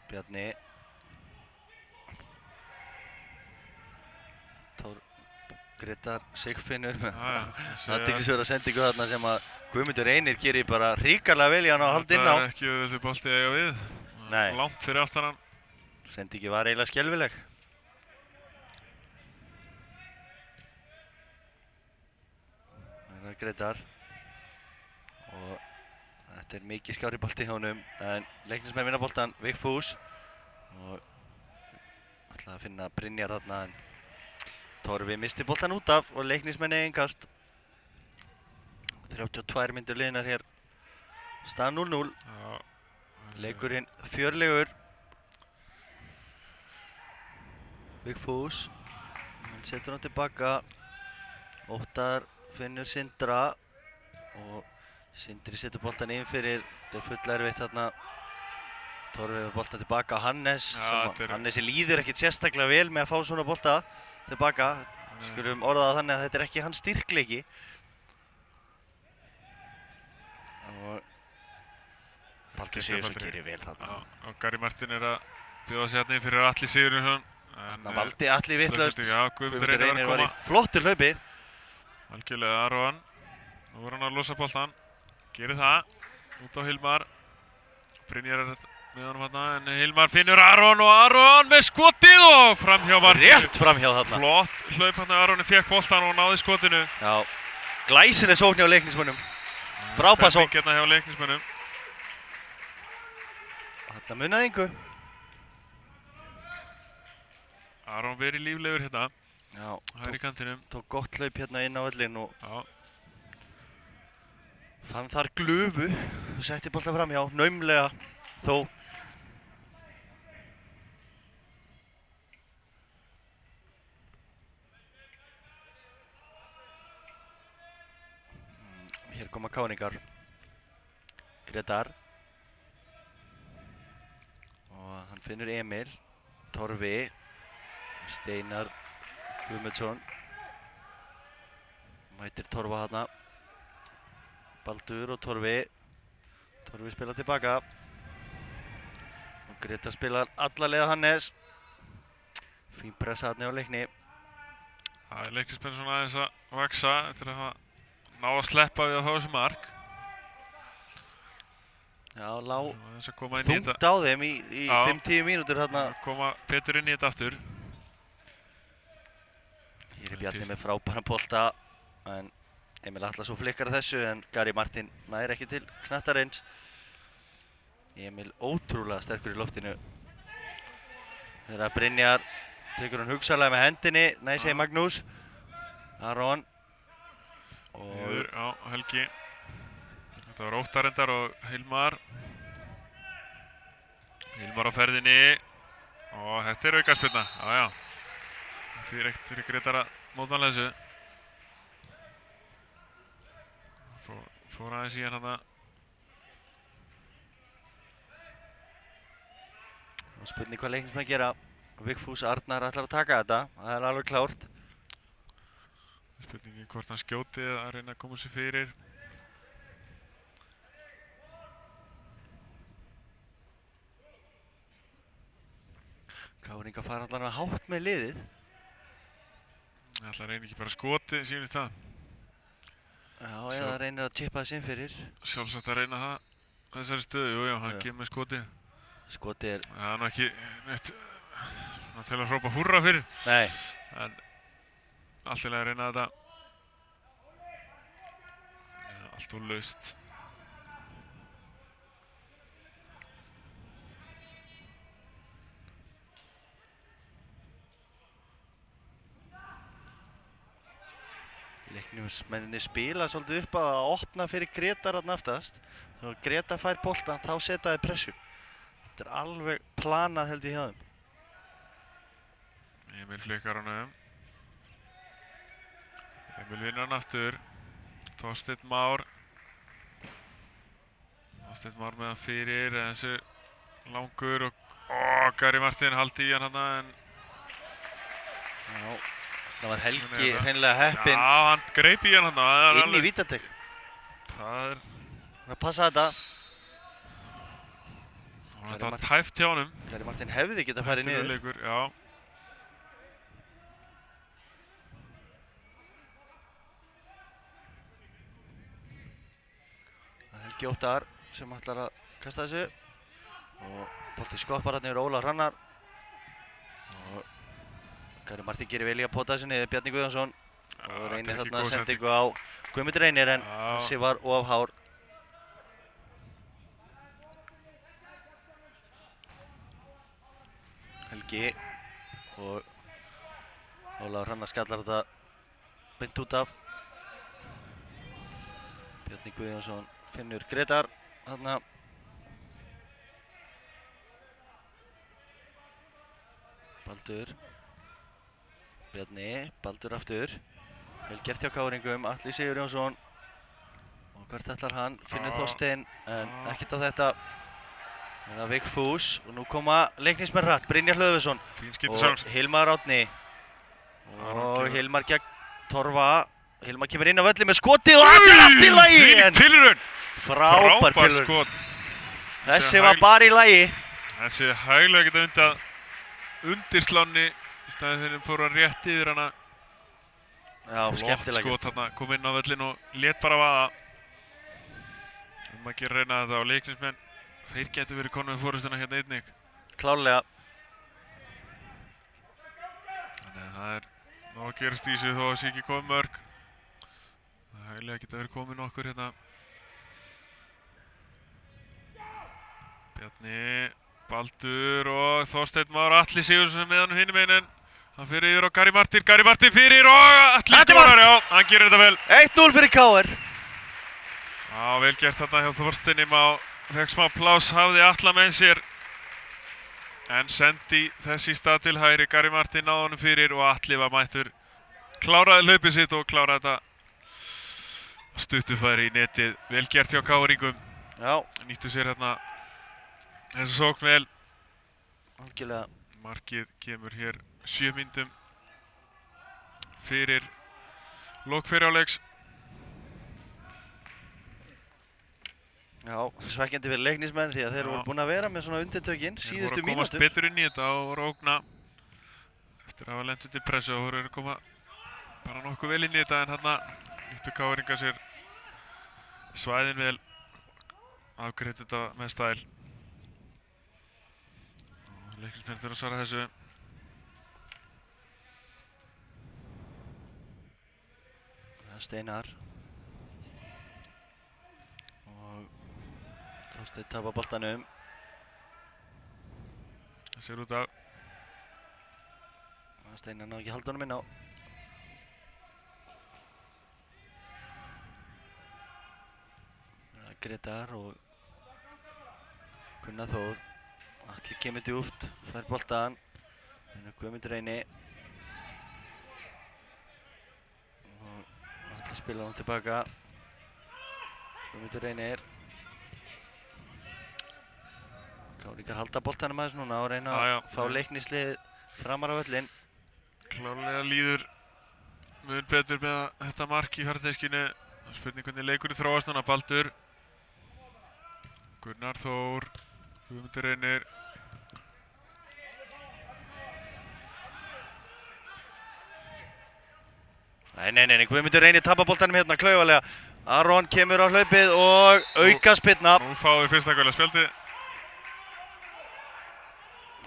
Bjarni. Gretar Sigfinnur með athyglisverða sendingu þarna sem að Guðmundur Reynir gerir bara hrikalega vel í hann að halda inn á. Það er ekki auðvitað bolti að eiga við. Nei. Langt fyrir aftan hann. Sendingi var eiginlega skelfileg. Það er Gretar og þetta er mikið skár í bolti hjá honum en Leiknismenn vinna boltan, Vigfús og ætlaði að finna Brynjar þarna en Torfi misti boltan út af og Leiknismenn eiga innkast. 32 mínútur liðnar hér, stað 0-0. Leikurinn fjörlegur. Vigfús, hann setur hann tilbaka. Óttar finnur Sindra og Sindri setur boltan inn fyrir. Þetta er full erfitt þarna. Torfi hefur boltan tilbaka á Hannes. Hannesi líður ekkert sérstaklega vel með að fá svona bolta tilbaka. Skulum orða það þannig að þetta er ekki hans styrkleiki. Og Baldur Sigurðsson gerir vel þarna. Og Gary Martin er að bjóða sig hérna inn fyrir Atli Sigurðsson. Þarna valdi Atli vitlaust. Guðmundur Reynir var í flottu hlaupi. Algjörlega Aron. Nú er hann að losa boltan. Gerir það. Út á Hilmar. Brynjar er með honum hérna en Hilmar finnur Aron og Aron með skotið og framhjá var rétt framhjá þarna. Flott hlaup hann að Aroni fekk boltan og náði skotinu. Já, glæsileg sókn hjá Leiknismönnum. Frábær sókn. Hérna hjá Leiknismönnum. Þetta munaði engu. Aron verið líflegur hérna. Já, hægri kantinum. Tók gott hlaup hérna inn á völlinn og fann þar glufu og setti boltan framhjá, naumlega þó. Hér koma káningar. Gretar. Og hann finnur Emil. Torfi. Steinar Guðmundsson. Mætir Torfa þarna. Baldur og Torfi. Torfi spilar tilbaka. Og Greta spilar alla leið á Hannes. Fín pressa þarna á Leikni. Það er Leiknismenn svona aðeins að vaksa eftir að hafa ná að sleppa við að fá þessu mark. Já, lá Aðeins að koma inn í þetta. þungt á þeim í Já. 5-10 mínútur þarna. Koma Pétur inn í þetta aftur. Hér er Bjarni með frábæran bolta. En Emil Atlason flikkar að þessu en Gary Martin nær ekki til knattarins. Emil ótrúlega sterkur í loftinu. Þegar Brynjar tekur hann hugsanlega með hendinni, nei segir Magnús. Aron. Niður á Helgi. Þetta var Óttar reyndar og Hilmar. Hilmar á ferðinni. Og þetta er aukaspyrna. Já. Það þýðir ekkert fyrir Gretar að mótmæla þessu. Fór aðeins í hann þarna. Og spurning hvað Leiknismenn gera. Vigfús Arnar ætlar að taka þetta, það er alveg klárt. Spurningi hvort hann skjóti eða að reyna að koma sér fyrir. Káringar fara allan að hátt með liðið. Það ætla að reyna ekki bara skoti, sýnist það. Já, eða reynir að chippa þess inn fyrir. Sjálfsagt að reyna það þessari stöðu, jú, hann kemur með skotið. Skotið er... Það er nú ekki neitt til að hrópa húrra fyrir. Nei. En allt til að reyna þetta. Ja, allt úr laust. Leiknismenninni spila svolítið upp að opna fyrir Gretar þarna aftast. Þegar Greta fær boltan þá setja þeir pressu. Þetta er alveg planað held ég hjá þeim. Emil flikkar honum. Emil vinnur hann aftur. Þorsteinn Már. Þorsteinn Már með hann fyrir, þessu langur og Gary Martin haldi í hann hana en... Já, það var Helgi hreinlega heppinn. Já, hann greip í hann hana. Inn í vítateig. Það er... Það passa þetta. Þetta var tæft hjá honum. Gary Martin hefði getað farið niður. Leikur, já. Það er Helgi Óttar sem ætlar að kasta þessu. Og bolti skoppar hann yfir Óla Hrannar. Og Gary Martin gerir vel í að pota þessu niður, Bjarni Guðjónsson. Og reynir þarna sendingu á Guðmundur Reynir en þessi var of hár. Helgi og Ólafur Hrannar skallar þetta beint út af. Bjarni Guðjónsson finnur Gretar þarna. Baldur. Bjarni, Baldur aftur. Vel gert hjá Káringum, Atli Sigurjónsson. Og hvert ætlar hann? Finnur Þorsteinn en ekkert á þetta. Það er Vigfús og nú koma Leiknismenn hratt, Brynjar Hlöðversson og Hilmar Árni. Og Hilmar gegn Torfa. Hilmar kemur inn á velli með skotið og þetta er allt í lagi! Tilraun! Frábær tilraun. Skot. Þessi var bara í lagi. Þessi hæglega geta undað undirsláni í staðið þegar þeim fóru að rétt yfir hana. Já, skemmtilega. Flott skot þarna, kom inn á vellin og lét bara vaða. Ekki reyna þetta á Leiknismenn. Þeir getur verið konum með fórustuna hérna einnig. Klárlega. Þannig að það er nóg að gerast í sig þó að það sé ekki komið mörg. Það hæglega geta verið komið nokkur hérna. Bjarni, Baldur og Þorsteinn Már, Atli Sigurðsson með hann hinum einin. Hann fyrir yfir á Gary Martin, Gary Martin fyrir og Atli skorar, já, hann gerir þetta vel. 1-0 fyrir KR. Já, vel gert þarna hjá Þorsteini, fekk smá pláss, hafði Atla með sér. En sendi þess í stað til hægri, Gary Martin náði honum fyrir og Atli var mættur. Kláraði hlaupið sitt og kláraði þetta stuttufæri í netið. Vel gert hjá Káringum. Já. Nýttu sér hérna þessa sókn vel. Algjörlega. Markið kemur hér 7 mínútum fyrir lok fyrri hálfleiks. Já, svekkjandi fyrir Leiknismenn því að þeir Já. voru búin að vera með svona undirtökin Þeir síðustu voru að komast mínútum. betur inn í þetta og voru að ógna eftir að hafa lent undir pressu og voru að koma bara nokkuð vel inn í þetta en þarna nýttu KR-ingar sér svæðin vel, afgreitt þetta með stæl. Og Leiknismenn þurfa að svara þessu. Steinar. Og Þorsteinn tapar boltanum. Það sér út af. Steinar ná ekki að halda honum inn á. Grétar og Gunnar Þór. Atli kemur djúpt, fær boltan. Guðmundur Reyni. Og Atli spila hann tilbaka. Guðmundur Reynir. KR-ingar halda boltanum aðeins núna og reyna að fá Leiknislið framar á völlinn. Klárlega líður mun betur með þetta mark í farteskinu. Spurning hvernig leikurinn þróast núna. Baldur, Gunnar Þór, Guðmundur Reynir. Nei, Guðmundur Reynir tapar boltanum hérna klaufalega. Aron kemur á hlaupið og aukaspyrna. Nú fáum við fyrsta gula spjaldi.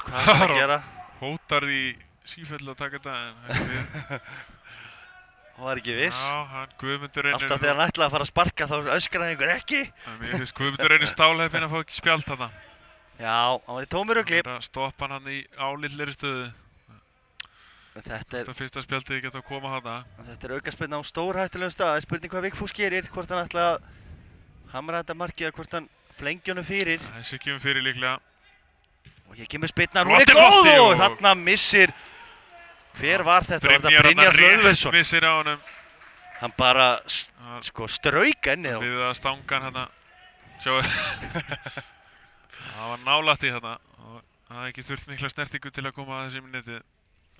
Hvað er það að gera? Hótar því sífellu að taka þetta en ekki við. Hann var ekki viss. Já, hann Guðmundur Reynir. Alltaf þegar hann ætlaði að fara að sparka þá öskraði einhver ekki. En mér finnst Guðmundur Reynir stálheppinn að fá ekki spjald þarna. Já, hann var í tómu rugli. Það er að stoppa hann í álitlegri stöðu. Þetta fyrsta spjaldið geta að koma þarna. Þetta er aukaspyrna á stórhættulegum stað. Það er spurning hvað Vigfús gerir, hvort hann ætla að hamra þetta markið eða hvort hann flengi honum fyrir. Þessi kemur fyrir líklega. Og hér kemur spyrnan, hún er góð og þarna missir. Hver var þetta? Var þetta Brynjar Hlöðversson? Missir á honum. Hann bara strauk ennið. Við að stanga hann hérna. Sjáu. Það var nálægt í þarna. Það hefði ekki þurft mikla snertingu til að koma að þessi minniti.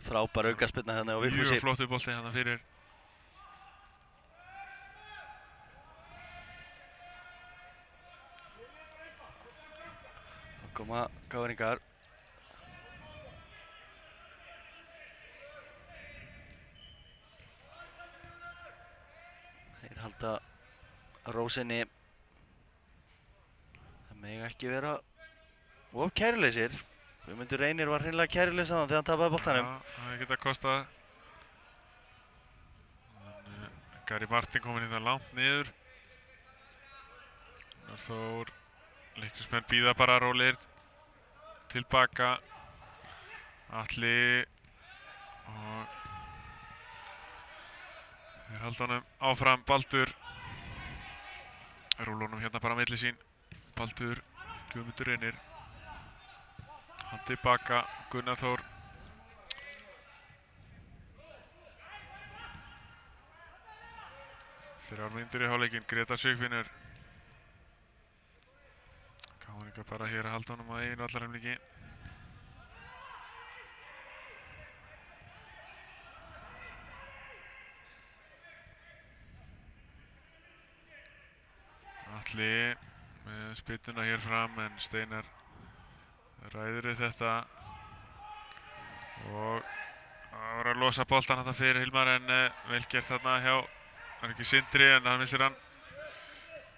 Frábær aukaspyrna hérna á Vigfúsi. Mjög flottur bolti hérna fyrir. Þá koma KR-ingar. Þeir halda rósinni. Það mega ekki vera of kæruleysir. Guðmundur Reynir var hreinlega kæruleys á hann þegar hann tapaði boltanum. Já, það hefði getað kostað. Gary Martin kominn hérna langt niður. Gunnar Þór. Leiknismenn bíða bara rólegir tilbaka. Atli. Og þeir halda honum áfram. Baldur. Rúla honum hérna bara á milli sín. Baldur. Guðmundur Reynir. Hann tilbaka, Gunnar Þór. Þrjár mínútur í hálfleikinn, Grétar Sigfinnur. KR-ingar bara hér að halda honum á eigin vallarheimilíki. Atli með spýtuna hér fram en Steinar ræður við þetta og það var að losa boltan þetta fyrir Hilmar en vel gert þarna hjá, það er ekki Sindri en hann missir hann.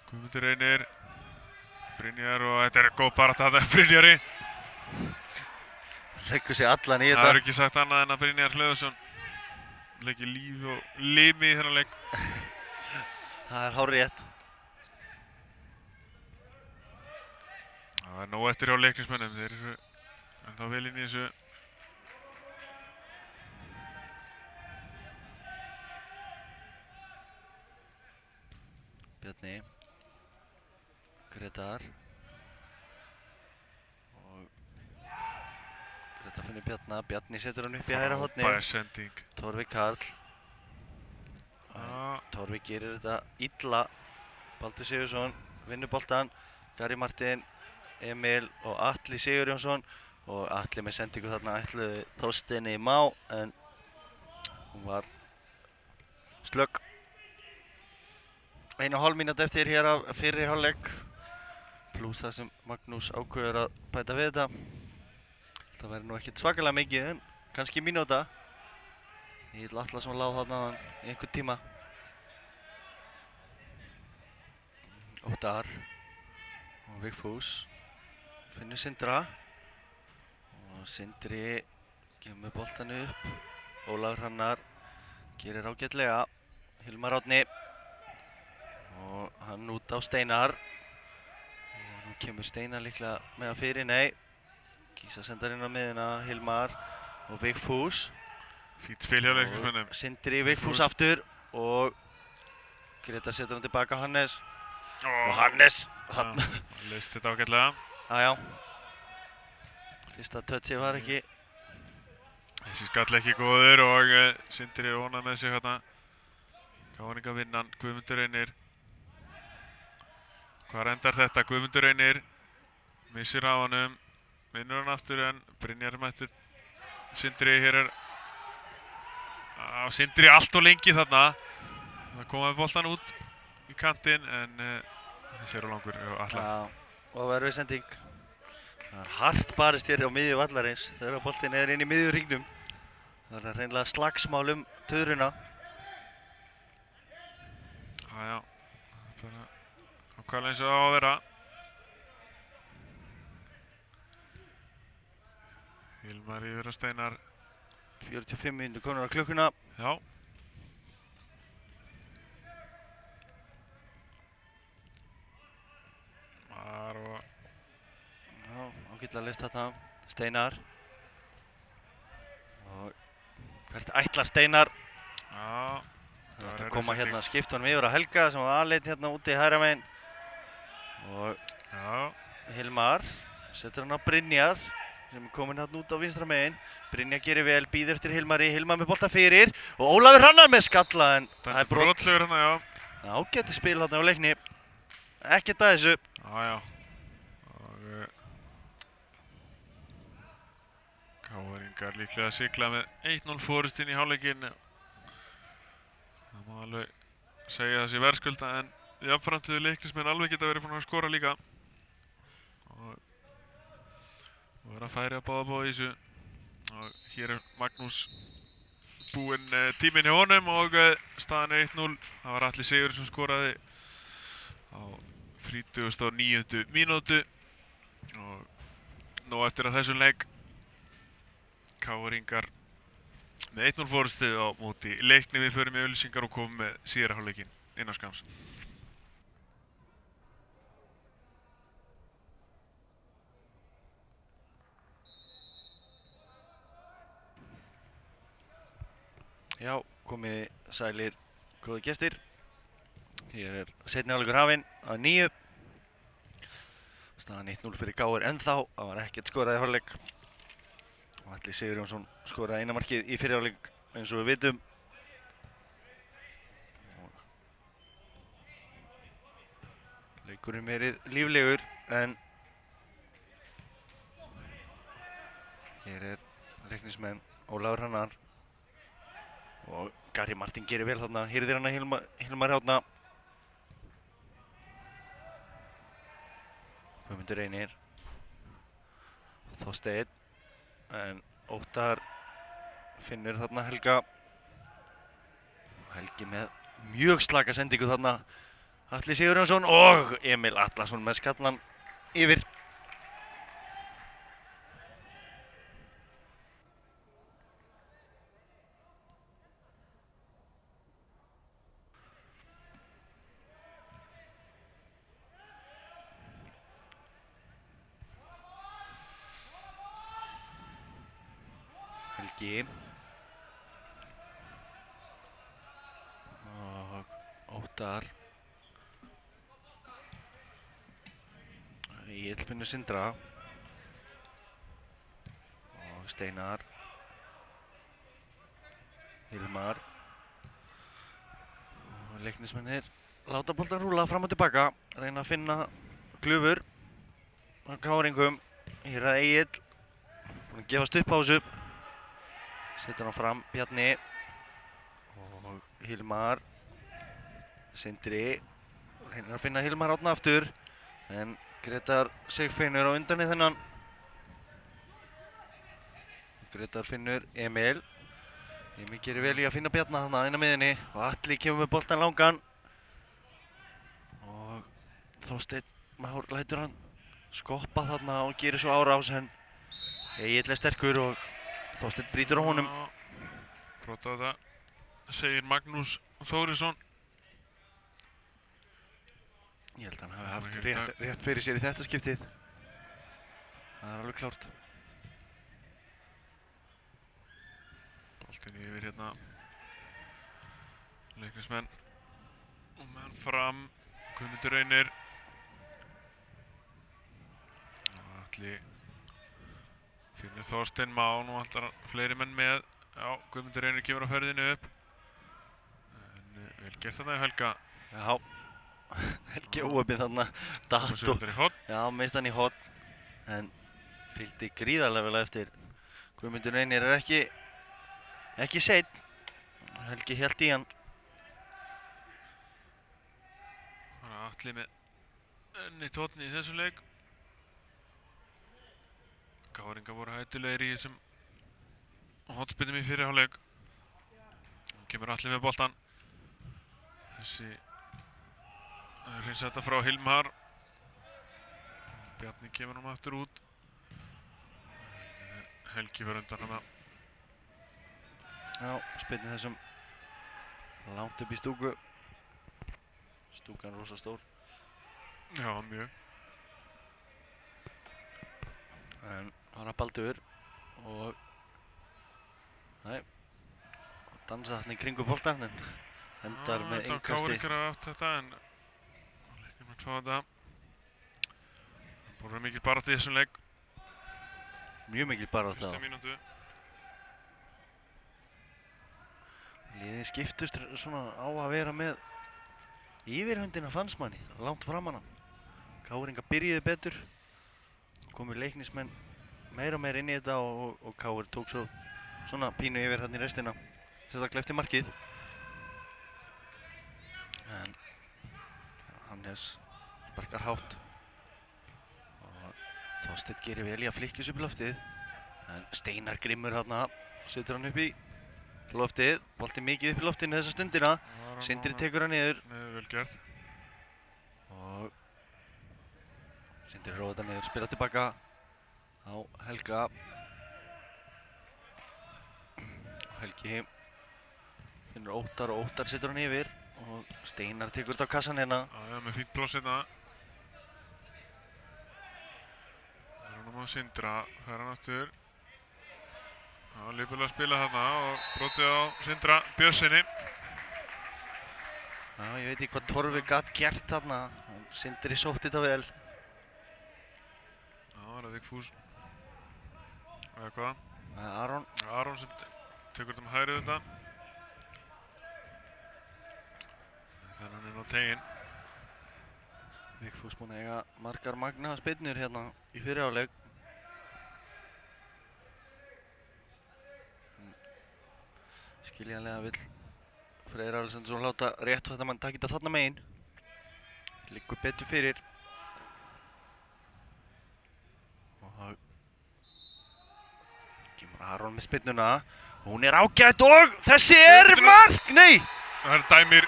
Guðmundur Reynir, Brynjar og þetta er góð barátta þarna Brynjari. Leggur sig allan í þetta. Það er ekki sagt annað en að Brynjar Hlöðversson leggir líf og limi í þennan leik. Það er hárrétt. Það er nóg eftir hjá Leiknismönnum, þeir eru ennþá vel inn í þessu. Bjarni. Grétar. Og Grétar finnur Bjarna. Bjarni setur hann upp í hægra hornið. Frábær sending. Torfi Karl. Torfi gerir þetta illa. Baldur Sigurðsson vinnur boltan. Gary Martin, Emil og Atli Sigurjónsson og Atli með sendingu þarna ætluðu Þorsteini í má en hún var slögg. 1,5 mínúta eftir hér af fyrri hálfleik Plús það sem Magnús ákveður að bæta við þetta. Það verður nú ekkert svakalega mikið en kannski mínúta. Egill Atlason lá þarna áðan í einhvern tíma. Óttar og Vigfús finnur Sindra og Sindri kemur boltan upp. Ólafur Hrannar gerir ágætlega. Hilmar Árni og hann út á Steinar. Og nú kemur Steinar líklega með að fyrir, nei. Gísa sendar inn á miðuna, Hilmar og Vigfús. Fínt spil hjá leiknismönnum. Sindri, Vigfús aftur og Gretar setur hann tilbaka Hannes. Og Hannes! Hann leist þetta ágætlega. Jájá. Fyrsta touchi var ekki. Þessi skall ekki góður og Sindri er ónað með sig hérna. KR-ingavinnan, Guðmundur Reynir. Hvar endar þetta? Guðmundur Reynir missir af honum. Vinnur hann aftur en Brynjar mættur. Sindri hér er á Sindri allt og lengi þarna. Það kom með boltan út í kantinn en þessi er á langur og Atla. Já, og erfið sending. Það er hart barist hér á miðju vallarins þegar boltinn er inn í miðju hringnum. Það er hreinlega slagsmál töðruna. Já, bara ákvæmlega eins og það á að vera. Hilmar yfir á Steinar. 45 mínútur komnar á klukkuna. Já. Mar og... Já, ágætlega leist þarna. Steinar. Og hvert ætlar Steinar? Já. Þetta koma hérna, skipta honum yfir á Helga sem var aðleitt hérna úti í hægra megin. Og Já. Hilmar setur hann á Brynjar sem er kominn hérna út á vinstra megin. Brynjar gerir vel, býður eftir Hilmari, Hilmar með bolta fyrir og Ólafur Hrannar með skalla en það er brot. Brotlegur hérna, já. Ágæti spil hérna á leikni. Ekkert að þessu. Já. Og KR-ingar líklega að sigla með 1-0 fórust inn í hálfleikinn. Það má alveg segja þessi verðskulda en jafnframt hefur leiknismenn alveg geta verið búin að skora líka. Og vera færi að báða í þessu. Og hér er Magnús búinn tíminn hjá honum og staðan er 1-0. Það var Atli Sigurðsson sem skoraði á 39. mínútu. Og nú eftir að þessum leik KR-ingar með 1-0 fórustu á móti leikni. Við förum með auglýsingar og komum með síðara hálfleikinn innan skamms. Já, komið sælir góði gestir. Hér er seinni hálfleikur hafinn að 9. Staðan 1-0 fyrir KR ennþá. Það var ekkert skorað í hálfleik. Og Atli Sigurjónsson skoraði eina markið í fyrri hálfleik eins og við vitum. Leikurinn verið líflegur en hér er leiknismenn Ólafur Hrannar og Garri Martin gerir vel þarna, hirðir hann að Hilmar Árna. Guðmundur Reynir, Þorsteinn, en Óttar finnur þarna Helga. Helgi með mjög slaka sendingu þarna. Atli Sigurjónsson og Emil Atlason með skallan yfir. Helgi og Óttar. Egill finnur Sindra og Steinar, Hilmar og leiknismennir láta boltan rúla fram og tilbaka, reyna að finna glufur á KR-ingum. Hér er Egill búinn að gefast upp á þessu, setur hann fram Bjarni og Hilmar. Sindri reynir að finna Hilmar Árna aftur en Grétar Sigfinnur á undan í þennan. Grétar finnur Emil. Emil gerir vel í að finna Bjarna þarna inn á miðjunni og Atli kemur með boltan langan. Og Þorsteinn Már lætur hann skoppa þarna og gerir svo árás en Egill er sterkur og Þorsteinn brýtur á honum. Brota þetta, segir Magnús Þórisson. Ég held að hann hafi haft rétt fyrir sér í þetta skiptið. Það er alveg klárt. Boltinn yfir hérna. Leiknismenn. Og með hann fram. Guðmundur Reynir. Og Atli finnur Þorsteinn Má. Nú ætlar fleiri menn með. Já, Guðmundur Reynir kemur á ferðinu upp. En vel gert þarna í Helga. Já. Helgi óöfnið þarna, datt og já, meist hann í hotn en fylgdi gríðarlega vel eftir. Guðmundur Reynir er ekki seinn. Helgi hélt í hann. Atli með ennið hotni í þessum leik. Káringar voru hættulegir í þessum hotspinnum í fyrri hálfleik. Kemur Atli með boltan. Þessi hreinsar þetta frá Hilmar. Bjarni kemur honum aftur út. Helgi var undan hana. Já, spyrnir þessum langt upp í stúku. Stúkan er rosa stór. Já, mjög. En hann er baldur og dansa þarna í kringu boltan en endar með innkasti. Káringar hafa átt þetta en leiknum að fá þetta. Það búið mikil barátta í þessum leik. Mjög mikil barátta. Fyrstu mínútu. Liðin skiptust svona á að vera með yfirhöndina fannst manni, langt framan hann. Káringar byrjuðu betur. Komu Leiknismenn meira og meira inn í þetta og Káur tók svo svona pínu yfir þarna í restina. Sérstaklega eftir markið. En Hannes sparkar hátt og Þorsteinn gerir vel í að flykkja sig upp í loftið en Steinar Grimmur þarna setur hann upp í loftið, bolti mikið upp í loftinu þessa stundina. Sindri tekur hann niður Vel gert. og Sindri róða þetta niður, spila tilbaka á Helga. Helgi finnur Óttar og Óttar setur hann yfir og Steinar tekur þetta á kassan hérna. Já, með fínt pláss hérna. Það er hann að Sindra, fær hann aftur. Já, líflega að spila þarna og brotið á Sindra Björnsinni. Já, ég veit ekki hvað Torfi gat gert þarna, en Sindri sótti þetta vel. Já, það er Vigfús. Eða hvað? Það er Aron. Aron sem tekur þetta með hægrið þetta. Þannig hann inn á teginn. Vigfús búinn að eiga margar magnaðar spyrnur hérna í fyrri hálfleik. Skiljanlega vill Freyr Alexandersson láta réttvættamann taka þetta þarna megin. Liggur betur fyrir. Og kemur Aron með spyrnuna. Hún er ágætt og þessi er mark! Nei! Það er dæmir.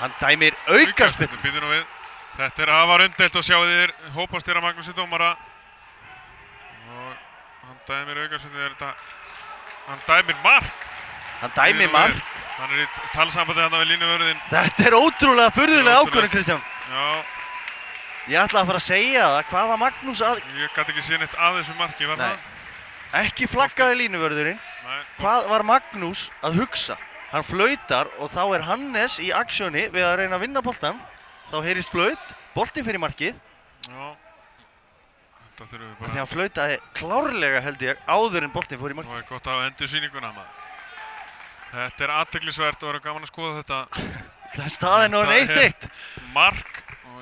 Hann dæmir aukaspyrnu. Býtum nú við. Þetta er afar umdeilt og sjáu þér hópastýra Magnúsi dómara. Og hann dæmir aukaspyrnu. Hann dæmir mark. Hann dæmir mark. Hann er í talsambandi þarna við línuvörðinn. Þetta er ótrúlega furðulega ákvörðun, Kristján. Já. Ég ætlaði að fara að segja það. Hvað var Magnús að... Ég gat ekki séð neitt að þessu marki, var það? Ekki flaggaði línuvörðurinn. Nei. Hvað var Magnús að hugsa? Hann flautar og þá er Hannes í aksjóni við að reyna að vinna boltan. Þá heyrist flaut, boltinn fyrir markið. Já. Þetta þurfum við bara... Því hann flautaði klárlega held ég áður en boltinn fór í markið. Það er gott að endur sýninguna maður. Þetta er athyglisvert og verður gaman að skoða þetta. Það er staðinn og 1-1. Mark og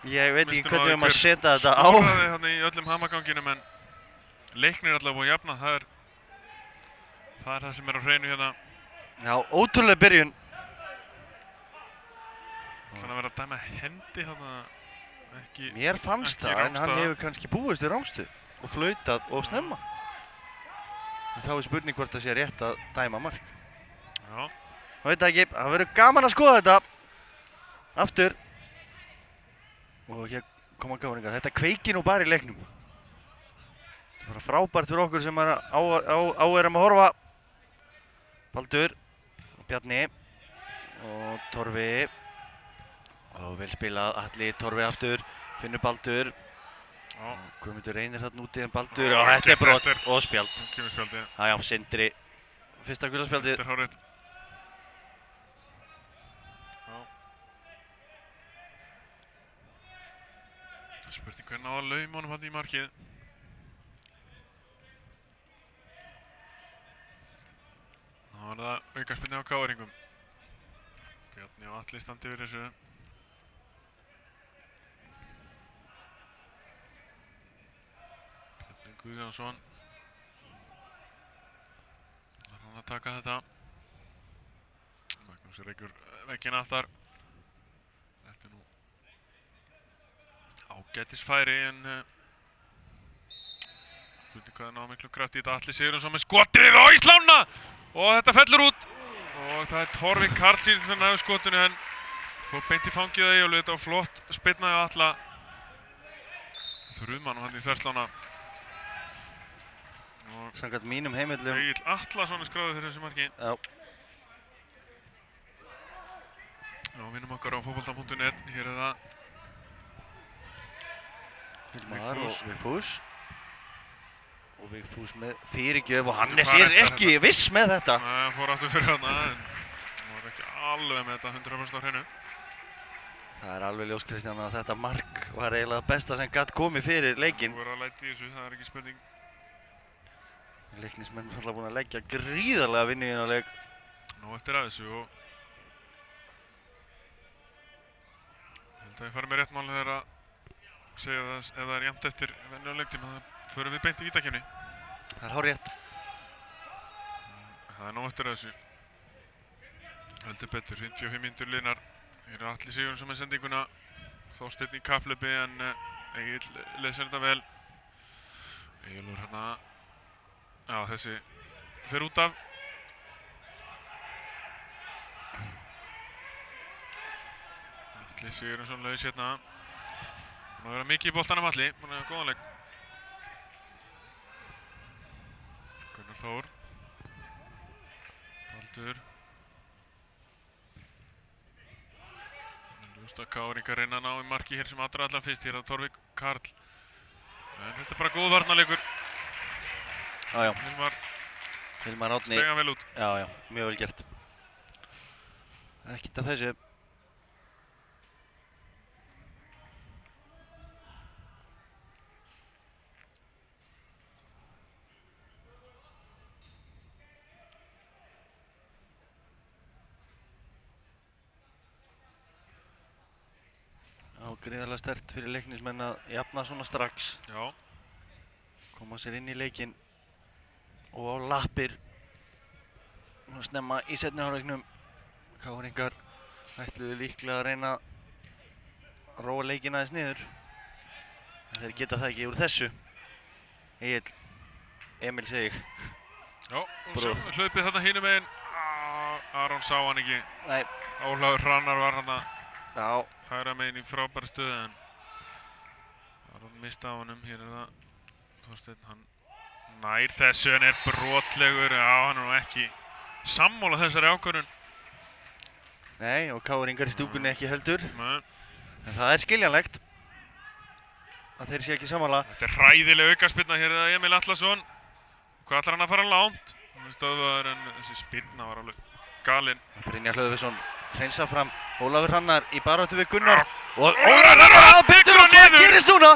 ég veit ekki hvernig við erum að setja þetta á. Skoraði þarna í öllum hamaganginum en leiknir er allavega búið að jafna. Það er það sem er á hreinu hérna. Já, ótrúlega byrjun. Þannig að vera að dæma hendi þarna. ekki. Mér fannst Ekki það, en hann rangstaða. hefur kannski búist við rangstuð og flautað of snemma. En þá er spurning hvort það sé rétt að dæma mark. Já. Það veit það ekki, það verður gaman að skoða þetta. Aftur. Og hér koma gáringar. Þetta kveikir nú bara í leiknum. Það er bara frábært fyrir okkur sem er erum að horfa. Baldur og Bjarni og Torfi. Og vel spilað, Atli, Torfi aftur, finnur Baldur. Já. Guðmundur reynir þarna úti en Baldur Já, og þetta er brot þetta er- og spjald. Nú kemur spjaldið. Já, Sindri. Fyrsta gula spjaldið. Þetta er hárrétt. Já. Spurning hvernig náða að lauma honum hann í markið. Það var það aukaspyrna á káringum. Bjarni og Atli standi yfir þessu. Bjarni Guðjónsson. Það er hann að taka þetta. Magnús reikur vegginn aftar. Þetta er nú ágætis færi en spurning hvað er náða miklu kraft í þetta. Atli Sigurjónsson með skotið og Íslána og þetta fellur út og það er Torfi Karl síðan sem næður skotinu en fór beint í fangið á Eyjólfi. Þetta var flott spyrna á Atla. Þrúðmann og hann í þverslána og Samkvæmt mínum heimildum. Egill Atlason er skráður fyrir þessu marki. Já. Já, vinnum okkar á fótbolta.net. Hér er það Hilmar Vigfús. og Vigfús. Og Vigfús með fyrirgjöf og Hannes Hvað er endar ekki viss með þetta. Nei, hann fór aftur fyrir hana en hann var ekki alveg með þetta 100% á hreinu. Það er alveg ljós, Kristján, að þetta mark var eiginlega besta sem gat komið fyrir leikinn. Þú verður að læta í þessu, það er ekki spurning. Leiknismenn er alltaf búin að leggja gríðarlega vinnu í þennan leik. Nú eftir að þessu og ég held að ég fari með rétt mál þegar að segja það ef það er jafnt eftir venjulegum leiktíma þá förum við beint í vítakeppni. Það er hárrétt. Það er nú eftir að þessu. Heldur betur, 55 mínútur liðnar. Hér er Atli Sigurjónsson með sendinguna. Þorsteinn í kapplaupi en Egill lesir þetta vel. Egilur hérna. Já, þessi fer út af. Atli Sigurjónsson laus hérna. Búinn að vera mikið í boltanum Atli. Búinn að vera góðan leik. Gunnar Þór. Baldur. Ljóst að káringar reyna að ná í marki hér sem allra fyrst. Hér er Torfi Karl. En þetta er bara góð varnarleikur. Já, já. Hilmar Hilmar Árni. steig hann vel út. Já, já. Mjög vel gert. Ekkert af þessu. Gríðarlega sterkt fyrir leiknismenn að jafna svona strax. Já. Koma sér inn í leikinn og á lappir. Nú snemma í seinni hálfleiknum. Káringar ætluðu líklega að reyna að róa leikinn aðeins niður. En þeir geta það ekki úr þessu. Egill, Emil Sig. Já, og Brú. svo hlaupið þarna hinum megin. Aron sá hann ekki. Nei, Ólafur Hrannar var hann að já, hægra megin í frábæri stöðu en Aron mista á honum. Hér er það Þorsteinn, hann nær þessu en er brotlegur. Já, hann er nú ekki sammála þessari ákvörðun. nei, og Káringar í stúkunni ekki heldur. Nei, En það er skiljanlegt að þeir sé ekki sammála. þetta er hræðileg aukaspyrna. Hér er það Emil Atlason. Hvað ætlar hann að fara langt? Hann er stöðvaður en þessi spyrna var alveg galinn. Brynjar Hlöðversson hreinsa fram. Ólafur Hrannar í baráttu við Gunnar. Og Ólafur Ólafur Hrannar Hrannar byrtur og hvað gerist núna?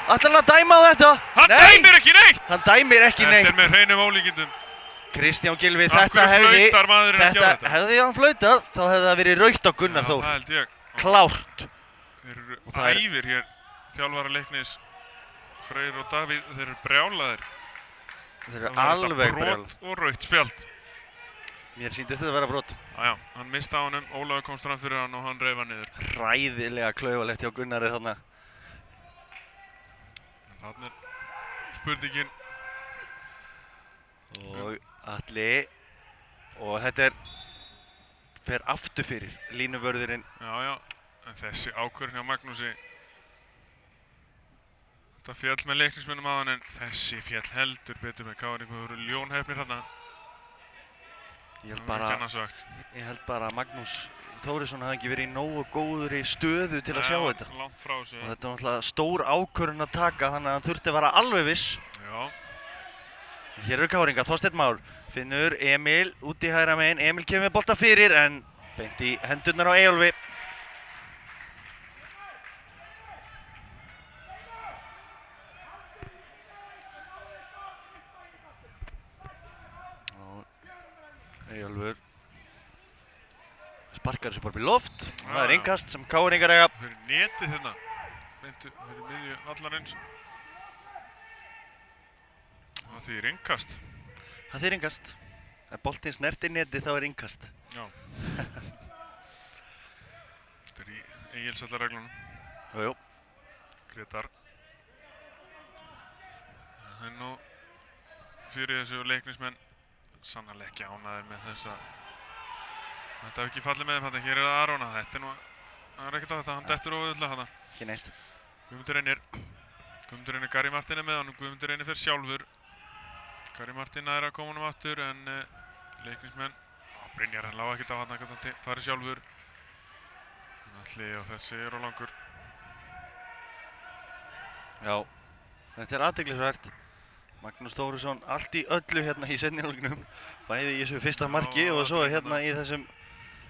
Ætlar hann að dæma á þetta? Hann dæmir ekki neitt! Hann dæmir ekki Þetta er neitt. með hreinum ólíkindum. Kristján Gylfi, Af þetta hverju hefði... flautar maðurinn ekki á Þetta þetta? hefði hann flautað, þá hefði það verið rautt á Gunnar Já, Þór. það held ég. Klárt. Þeir eru Og það er- æfir hér. Þjálfara Leiknis, Freyr og Davíð, þeir eru brjálaðir. Þeir eru Það var alveg þetta brjál. brot og rautt spjald. Mér síndist þetta að vera brot. Já, hann mista á honum, Ólafur komst fram fyrir hann og hann reif hann niður. Hræðilega klaufalegt hjá Gunnari þarna. Þannig spurningin. Og Atli. Og þetta fer aftur fyrir línuvörðurinn. Já, en þessi ákvörðun hjá Magnúsi. Þetta féll með leiknismönnum á hann en þessi féll heldur betur með KR-ingar. Það voru ljónhefnir þarna. Ég held Það var ekki bara, annars sagt. að Magnús Þórisson hafi ekki verið í nógu góðri stöðu til að sjá þetta. Langt frá þessu. Og þetta var náttúrulega stór ákvörðun að taka þannig að hann þurfti að vera alveg viss. Já. Hér eru KR-ingar, Þorsteinn Már finnur Emil út í hægra megin. Emil kemur með bolta fyrir en beint í hendurnar á Eyjólfi. Eyjólfur sparkar þessu bara upp í loft. Það er innkast sem KR-ingar eiga. Fyrir netið hérna. Beintu fyrir miðju vallarins. Það þýðir innkast. Það þýðir innkast. Ef boltinn snertir netið þá er innkast. Já. Þetta er í Egilsvallarreglunum. Jú. Grétar. Það er nú fyrir þessu leiknismenn sannarlega ekki ánægðir með þessa. Þetta hef ekki fallið með þeim þarna. Hér er það Arona. Þetta er nú, það er ekkert á þetta. Hann dettur óauðvitað þarna. Ekki neitt. Guðmundur Reynir Gary Martin er með honum. Guðmundur Reynir fer sjálfur. Gary Martin er að koma honum aftur en leiknismenn. Brynjar hann lág ekkert á hann að hann fari sjálfur. Alli og þessi er á langur. Já, þetta er athyglisvert. Magnús Þórisson allt í öllu hérna í seinni hálfleiknum. Bæði í þessu fyrsta marki og svo hérna í þessum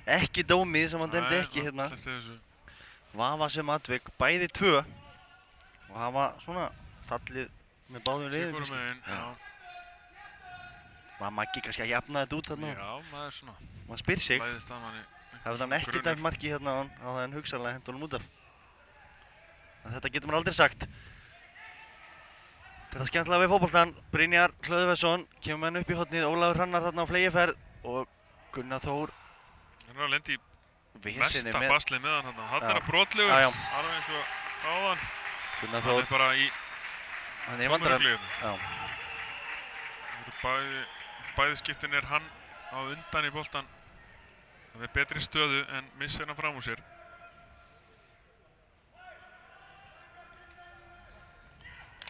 ekki dómi sem hann dæmdi ekki hérna. Vafasöm atvik, bæði tvö. Og hafa svona fallið með báðum liðum. Hvorum megin, já. Var Maggi kannski að jafna þetta út þarna? Já, maður svona. Maður spyr sig. Læðist að manni. Hefði hann ekki dæmt marki hérna á það en hugsanlega hent honum út af. En þetta getur maður aldrei sagt. Þetta er skemmtilega við fótboltann. Brynjar Hlöðversson kemur með hann upp í hornið. Ólafur Hrannar þarna á fleygiferð og Gunnar Þór. Hann er að lendi í Vesinni mesta baslið með hann þarna. Hann er að brotlegur. Já. Alveg eins og áðan. Gunnar Hann Þór. er bara í Hann er í vandræðum. Já. Bæði skiptin er hann á undan í boltan. Það er betri stöðu en missir hann fram úr sér.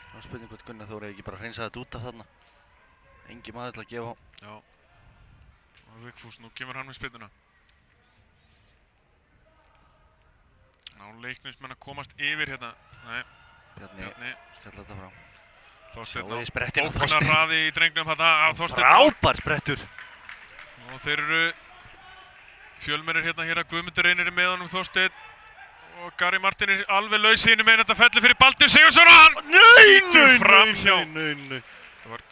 Það er spurning hvort Gunnar Þór hefði ekki bara hreinsað þetta út af þarna. Engi maður til að gefa á. Já. Og Vigfús, nú kemur hann með spyrnuna. Ná leiknismenn að komast yfir hérna. Nei. Bjarni skalla þetta frá. Þorsteinn Sjáðu sprettinn á óknar hraði í drengnum hérna á Þorsteinn. Frábær sprettur. Og þeir eru fjölmennir hérna að Guðmundur Reynir er með honum Þorsteinn. Og Gary Martin er alveg laus hinu megin þetta fellur fyrir Baldur Sigurðsson og hann lítur framhjá. Nei. Það var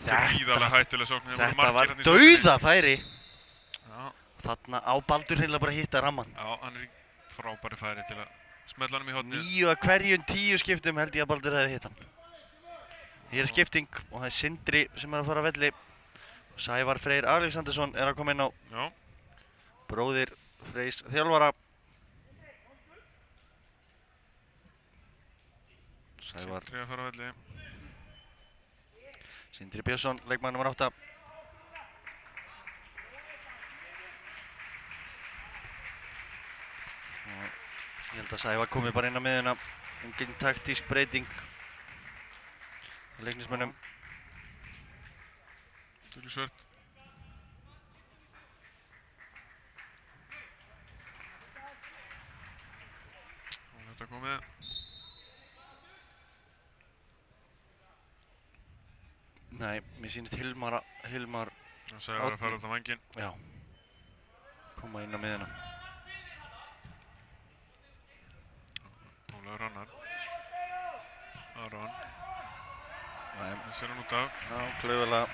gríðarlega hættuleg sókn. Þetta var dauðafæri. Já. Þarna á Baldur hreinlega bara að hitta rammann. Já, hann er í frábæri færi til að smella hann í hornið. 9 af hverjum 10 skiptum held ég að Baldur hefði hitt hann. Hér er skipting og það er Sindri sem er að fara að velli. Sævar Freyr Alexandersson er að koma inn á. Já. Bróðir Freys þjálfara. Sindri að fara að velli. Sindri Björnsson, leikmaður nr. 8. Ég held að Sævar komi bara inn á miðjuna. Engin taktísk breyting í leiknismönnum. Dulusvört. Og þetta komið. Nei, mér sýnist Hilmar Það segja að fara út á vænginn. Já. Koma inn á miðjuna. Ólafur Hrannar. Aron. Nei. Missir hann út af. Já, klaufalega.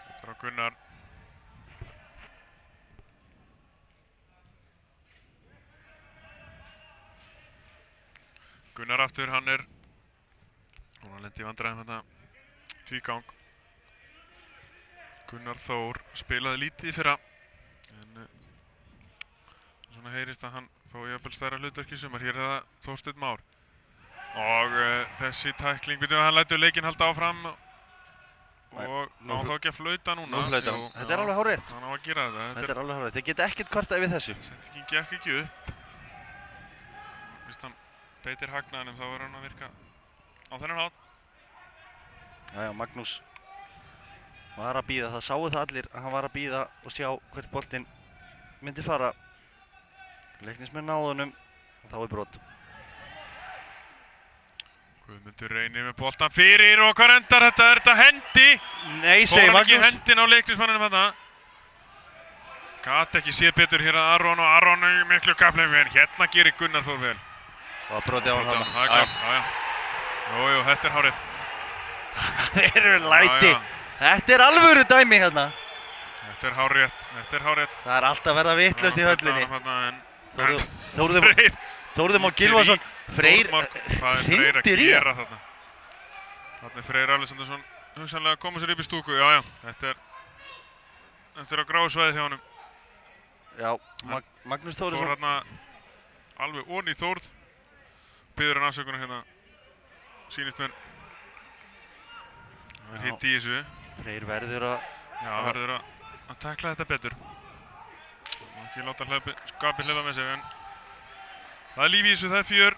Þetta er á Gunnar. Gunnar aftur, hann er lendi í vandræðum hérna tvígang. Gunnar Þór spilaði lítið í fyrra en svona heyrist að hann fái jafnvel stærra hlutverk í sumar. Hér er það Þorsteinn Már. Og þessi tækling, hann lætur leikinn halda áfram og á þá ekki að flauta núna. Nú flauta hann. Þetta er alveg hárrétt. Hann á að gera þetta. Þetta er alveg hárrétt. Þeir geta ekkert kvartað við þessu. Sendingin gekk ekki upp. Vist hann beitir hagnaðinum þá verður hann að virka á þennan hátt. Jæja, Magnús var að bíða. Það sáu það allir að hann var að bíða og sjá hvert boltinn myndi fara. Leiknismenn náðu honum og þá er brot. Guðmundur Reynir með boltan fyrir og hvað endar þetta? Er þetta hendi? Nei, segir Fór hann ekki Magnús. hendin á leiknismanninu þarna? Gat ekki séð betur hér að Aron og Aron í miklu kapleimi en hérna gerir Gunnar Þór vel. Og brotið á hann þarna. Það er klárt, já. Jú, þetta er hárrétt. Það eru læti. Þetta er alvöru dæmi hérna. Þetta er hárrétt. Það er alltaf verið að vitlaust í höllinni. Freyr. Þórður Már Gylfason, Freyr hrindir í hann. Þarna er Freyr Alexandersson hugsanlega að koma sér upp í stúku, já. Þetta er á gráu svæði hjá honum. Já, Magnús Þórisson. Þór hérna alveg onni í Þórð. Biður hann afsökunar hérna, sýnist mér. Það er hitt í þessu. Freyr verður að takla þetta betur. Ekki láta skapið hlaupa með sig, en það er líf í þessu, það er fjör.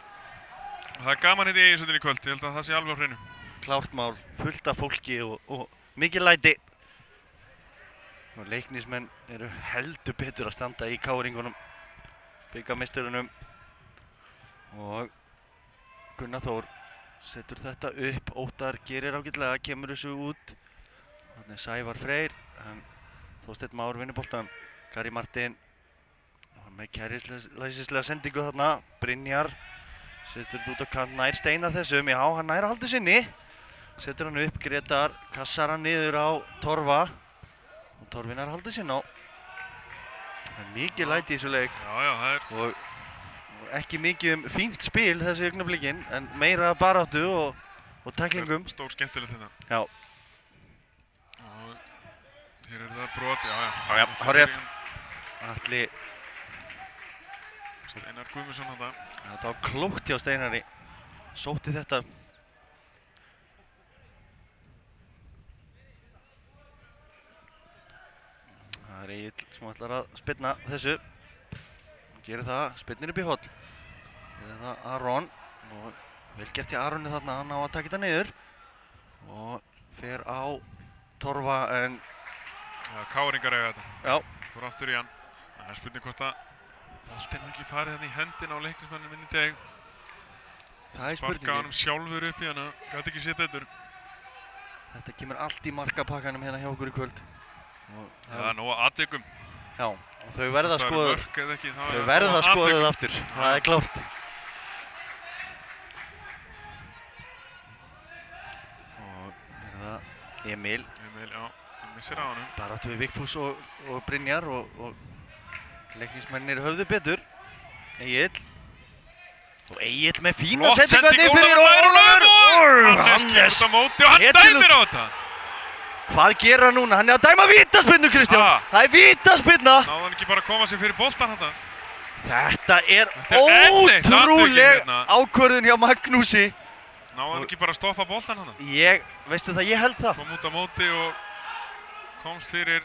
Það er gaman hérna í Egilshöllin í kvöld, ég held að það sé alveg á hreinu. Klárt mál, fullt af fólki og mikið læti. Og Leiknismenn eru heldur betur að standa í káringunum, bikarmeisturunum. Og Gunnar Þór setur þetta upp, Óttar gerir ágætlega, kemur þessu út. Þannig Sævar Freyr, en Þorsteinn Már vinnur boltann. Gary Martin með kærisleisislega sendingu þarna. Brynjar setur þetta út á kant, nær Steinar þessum, já hann nær að halda sinni. Setur hann upp, Gretar kassar hann niður á Torfa. Og Torfi nær að halda sinni á. Það er mikið læti í þessu leik. Já, það er. Og ekki mikið fínt spil þessi augnablikin, en meira baráttu og tæklingum. Stór skemmtilegt þetta. Já. Og hér er það brot, Já, hárrétt. Atli Steinar Guðmundsson þetta. Þetta var klókt hjá Steinari. Sótti þetta. Það er Egill sem ætlar að spyrna þessu. Hann gerir það, spyrnir upp í horn. Gerir það Aron. Og vel gert hjá Aroni þarna, hann á að taka þetta niður. Og fer á Torfa en... Já, káringar eiga þetta. Já. Fór aftur í hann. Það er spurning hvort að boltinn hafi ekki farið hérna í hendina á leiknismannum inn í teg. Það er Sparka spurningin. honum sjálfur upp í hana, gæti ekki séð betur. Þetta kemur allt í markapakkanum hérna hjá okkur í kvöld. Það er nóg að atvikum. Já, og þau verða skoðuð. Mörk eða ekki, Þau verða skoðuð aftur, það er klárt. Og er það Emil. Emil, já, hann missir á honum. Baráttu við Vigfús og Brynjar og leiknismennir höfðu betur. Egill. Og Egill með fína sendingu hérna fyrir Ólafur. Hannes kemur út á móti og hann dæmir á þetta. Hvað gerir hann núna? Hann er að dæma vítaspyrnu, Kristján. Það er vítaspyrna. Náði hann ekki bara að koma sér fyrir boltan þetta? Þetta er ótrúleg ákvörðun hjá Magnúsi. Náði hann ekki bara að stoppa boltan hann? Veistu það, ég held það. Kom út á móti og komst fyrir.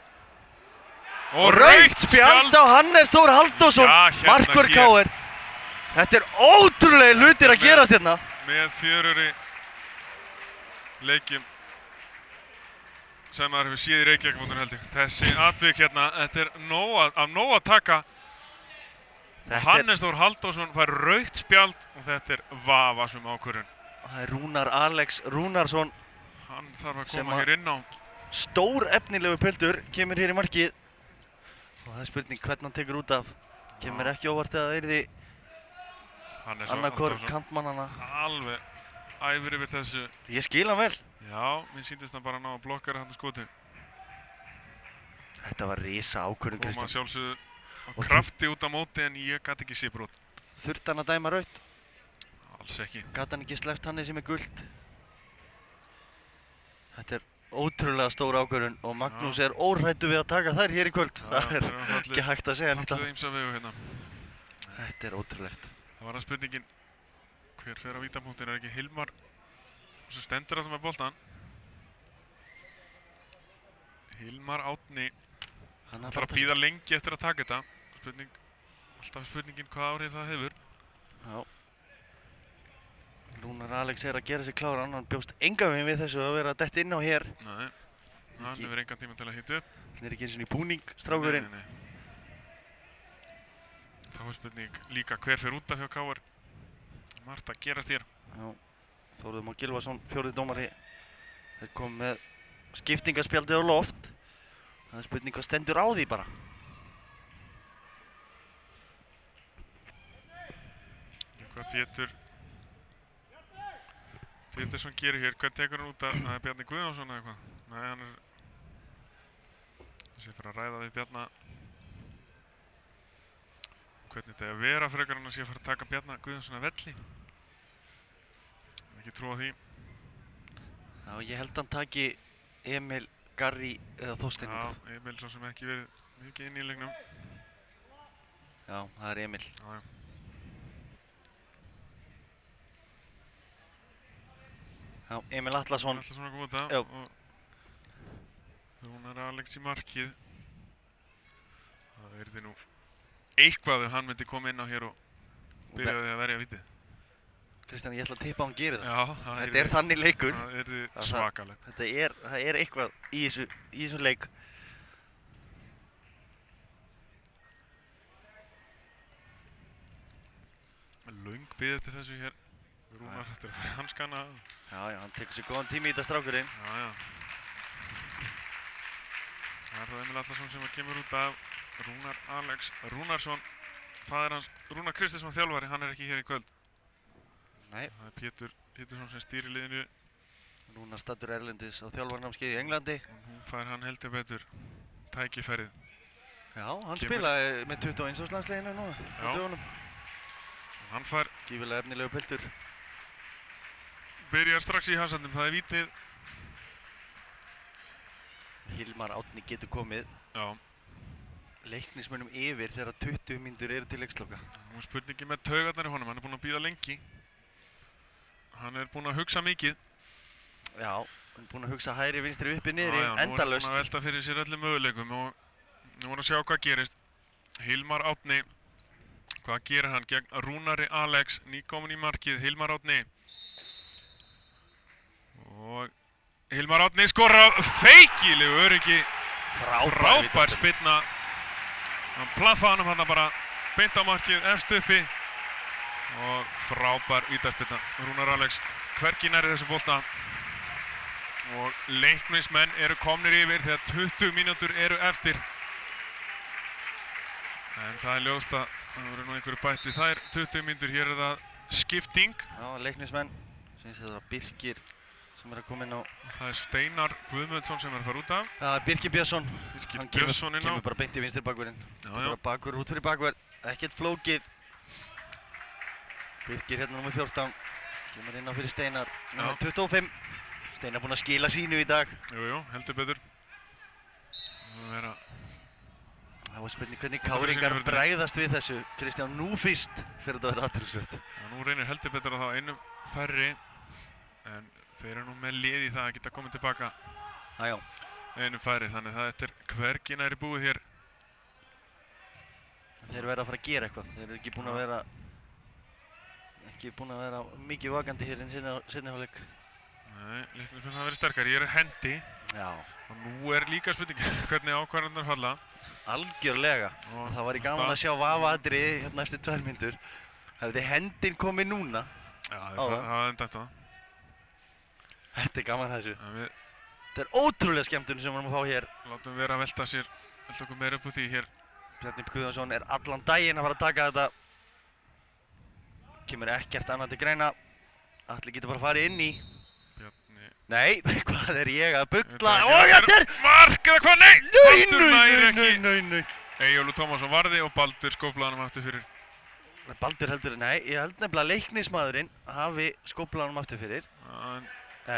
Og rautt spjald á Hannes Þór Halldórsson, markvörð KR. Þetta er ótrúlega hlutir að gerast hérna. Með fjöruri leikjum sem maður hefur séð í Reykjavík held ég. Þessi atvik hérna, þetta er nóg að taka. Hannes Þór Halldórsson fær rautt spjald og þetta er vafasum ákvörðun. Það er Rúnar Alex Rúnarsson. Hann þarf að koma hér inn á. Stór efnilegu piltur kemur hér í markið. Og það er spurning hvernig hann tekur út af. Kemur ekki óvart að það yrði annarkor kantmannana. Alveg æfir yfir þessu. Ég skil hann vel. Já, mér sýndist hann bara að ná að blokkara hann skoti. Þetta var risa ákvörðun, Kristján. Koma sjálfsögðu á krafti út á móti en ég gat ekki sé brot. Þurfti hann að dæma rautt? Alls ekki. Gat hann ekki sleppt Hannes sem er gult? Þetta er ótrúlega stór ákvörðun og Magnús er óhræddur við að taka þær hér í kvöld. Það er ekki hægt að segja neitt. Fallega ýmsa vegu hérna. Þetta er ótrúlegt. Það var að spurningin, hver fer á vítapunktin, er ekki Hilmar sem stendur alltaf með boltan? Hilmar Árni Hann þarf að bíða lengi eftir að taka þetta. Alltaf spurningin hvað áhrif það hefur. Já. Rúnar Alex er að gera sig kláran, hann bjóst engan veginn við þessu að vera dett inn á hér. Nei, hann hefur engan tíma til að hita upp. Hann er ekki eins og í búning, strákurinn. Nei. Þá er spurning líka hver fer út af hjá KR. Margt að gerast hér. Já, Þórður Már Gylfason, 4. dómari, er komið með skiptingaspjaldið á loft. Það er spurning hvað stendur á því bara. Hvað Pétursson gerir hér, hvern tekur hann út af? Það er Bjarni Guðjónsson eða eitthvað? Nei, hann er... Þessi fyrir að ræða við Bjarna hvernig þetta er að vera frekar hann að sé að fara að taka Bjarna Guðjónsson að velli. Ekki trú á því. Já, ég held hann taki Emil, Garri eða Þorstein út af. Já, Emil svo sem ekki verið mikið inn í leiknum. Já, það er Emil. Já. Já, Emil Atlason. Atlason að koma út af. Já. Og Rúnar Alex í markið. Það yrði nú eitthvað ef hann myndi koma inn á hér og byrjaði að verja vitið. Kristján, ég ætla að tippa að hann gerir það. Já, Þetta er þannig leikur. Það yrði svakalegt. Það er eitthvað í þessum leik. Löng bið eftir þessu hér. Rúnar eftir að fara hanskana. Já, hann tekur sér góðan tími í þetta strákurinn. Já. Það er það Emil Atlason sem kemur út af. Rúnar Alex Rúnarsson, faðir hans, Rúnar Kristinsson þjálfari, hann er ekki hér í kvöld. Nei. Það er Pétursson sem stýrir liðinu. Rúnar staddur erlendis á þjálfarnámskeiði í Englandi. Og nú fær hann heldur betur tækifærið. Já, hann spilaði með 21 árs landsliðinu nú á dögunum. Hann fær gífurlega efnilegu piltur. Byrjar strax í hasarnum, það er vítið. Hilmar Árni getur komið. Já. Leiknismönnum yfir þegar 20 mínútur eru til leiksloka. Nú er spurningi með taugarnar í honum, hann er búinn að bíða lengi. Hann er búinn að hugsa mikið. Já, hann er búinn að hugsa hægri, vinstri, uppi, niðri, endalaust. Nú er hann búinn að velta fyrir sér öllum möguleikum og nú er að sjá hvað gerist. Hilmar Árni, hvað gerir hann gegn Rúnari Alex, nýkominn í markið, Hilmar Árni. Og Hilmar Árni skora feikilegu öryggi. Frábær spyrna. Hann plaffaði hann bara beint á markið, efst uppi. Og frábær vítaspyrna. Rúnar Alex hvergi nærri þessu bolta. Og Leiknismenn eru komnir yfir þegar 20 mínútur eru eftir. En það er ljóst að það voru nú einhverju bætt við þær 20 mínútur. Hér er það skipting. Já, Leiknismenn. Sýnst þetta Birkir sem er að koma inn á. Það er Steinar Guðmundsson sem er að fara út af. Það er Birkir Björnsson. Birkir Björnsson inn á. Hann kemur bara beint í vinstri bakvörðinn. Já. Bara bakvörð út fyrir bakvörð. Ekkert flókið. Birkir hérna númer 14. Kemur inn á fyrir Steinar. Númer 25. Steinar búinn að skila sínu í dag. Jú, heldur betur. Það var spurning hvernig Káringar bregðast við þessu. Kristján, nú fyrst fyrir þetta að vera athyglisvert. Nú reynir heldur betur að þá einu færri. En þeir eru nú með lið í það að geta komið tilbaka einu færi, þannig að þetta er hvergi nærri búið hér. Þeir verða að fara að gera eitthvað. Þeir eru ekki búin að vera mikið vakandi hér í seinni hálfleik. Nei, Leiknismenn hafa verið sterkari. Ég er hendi. Já. Og nú er líka spurningin hvernig ákvarðanirnar falla. Algjörlega. Og það var í gaman að sjá vafaatriði hérna eftir 2 mínútur. Hefði hendin komið núna. Já, það var enda eftir það. Þetta er gaman þessu. Þetta er ótrúlega skemmtun sem við erum að fá hér. Látum vera að velta okkur meira upp úr því hér. Bjarni Guðjónsson er allan daginn að fara að taka þetta. Kemur ekkert annað til greina. Atli getur bara farið inn í. Bjarni. Nei, hvað er ég að bulla? Og þetta er mark eða hvað? Nei! Baldur nær ekki. Nei. Eyjólfur Tómasson varði og Baldur skóflaði hann aftur fyrir. Baldur heldur, nei, ég held nefnilega að Leiknismaðurinn hafi skóflaði hann aftur fyrir.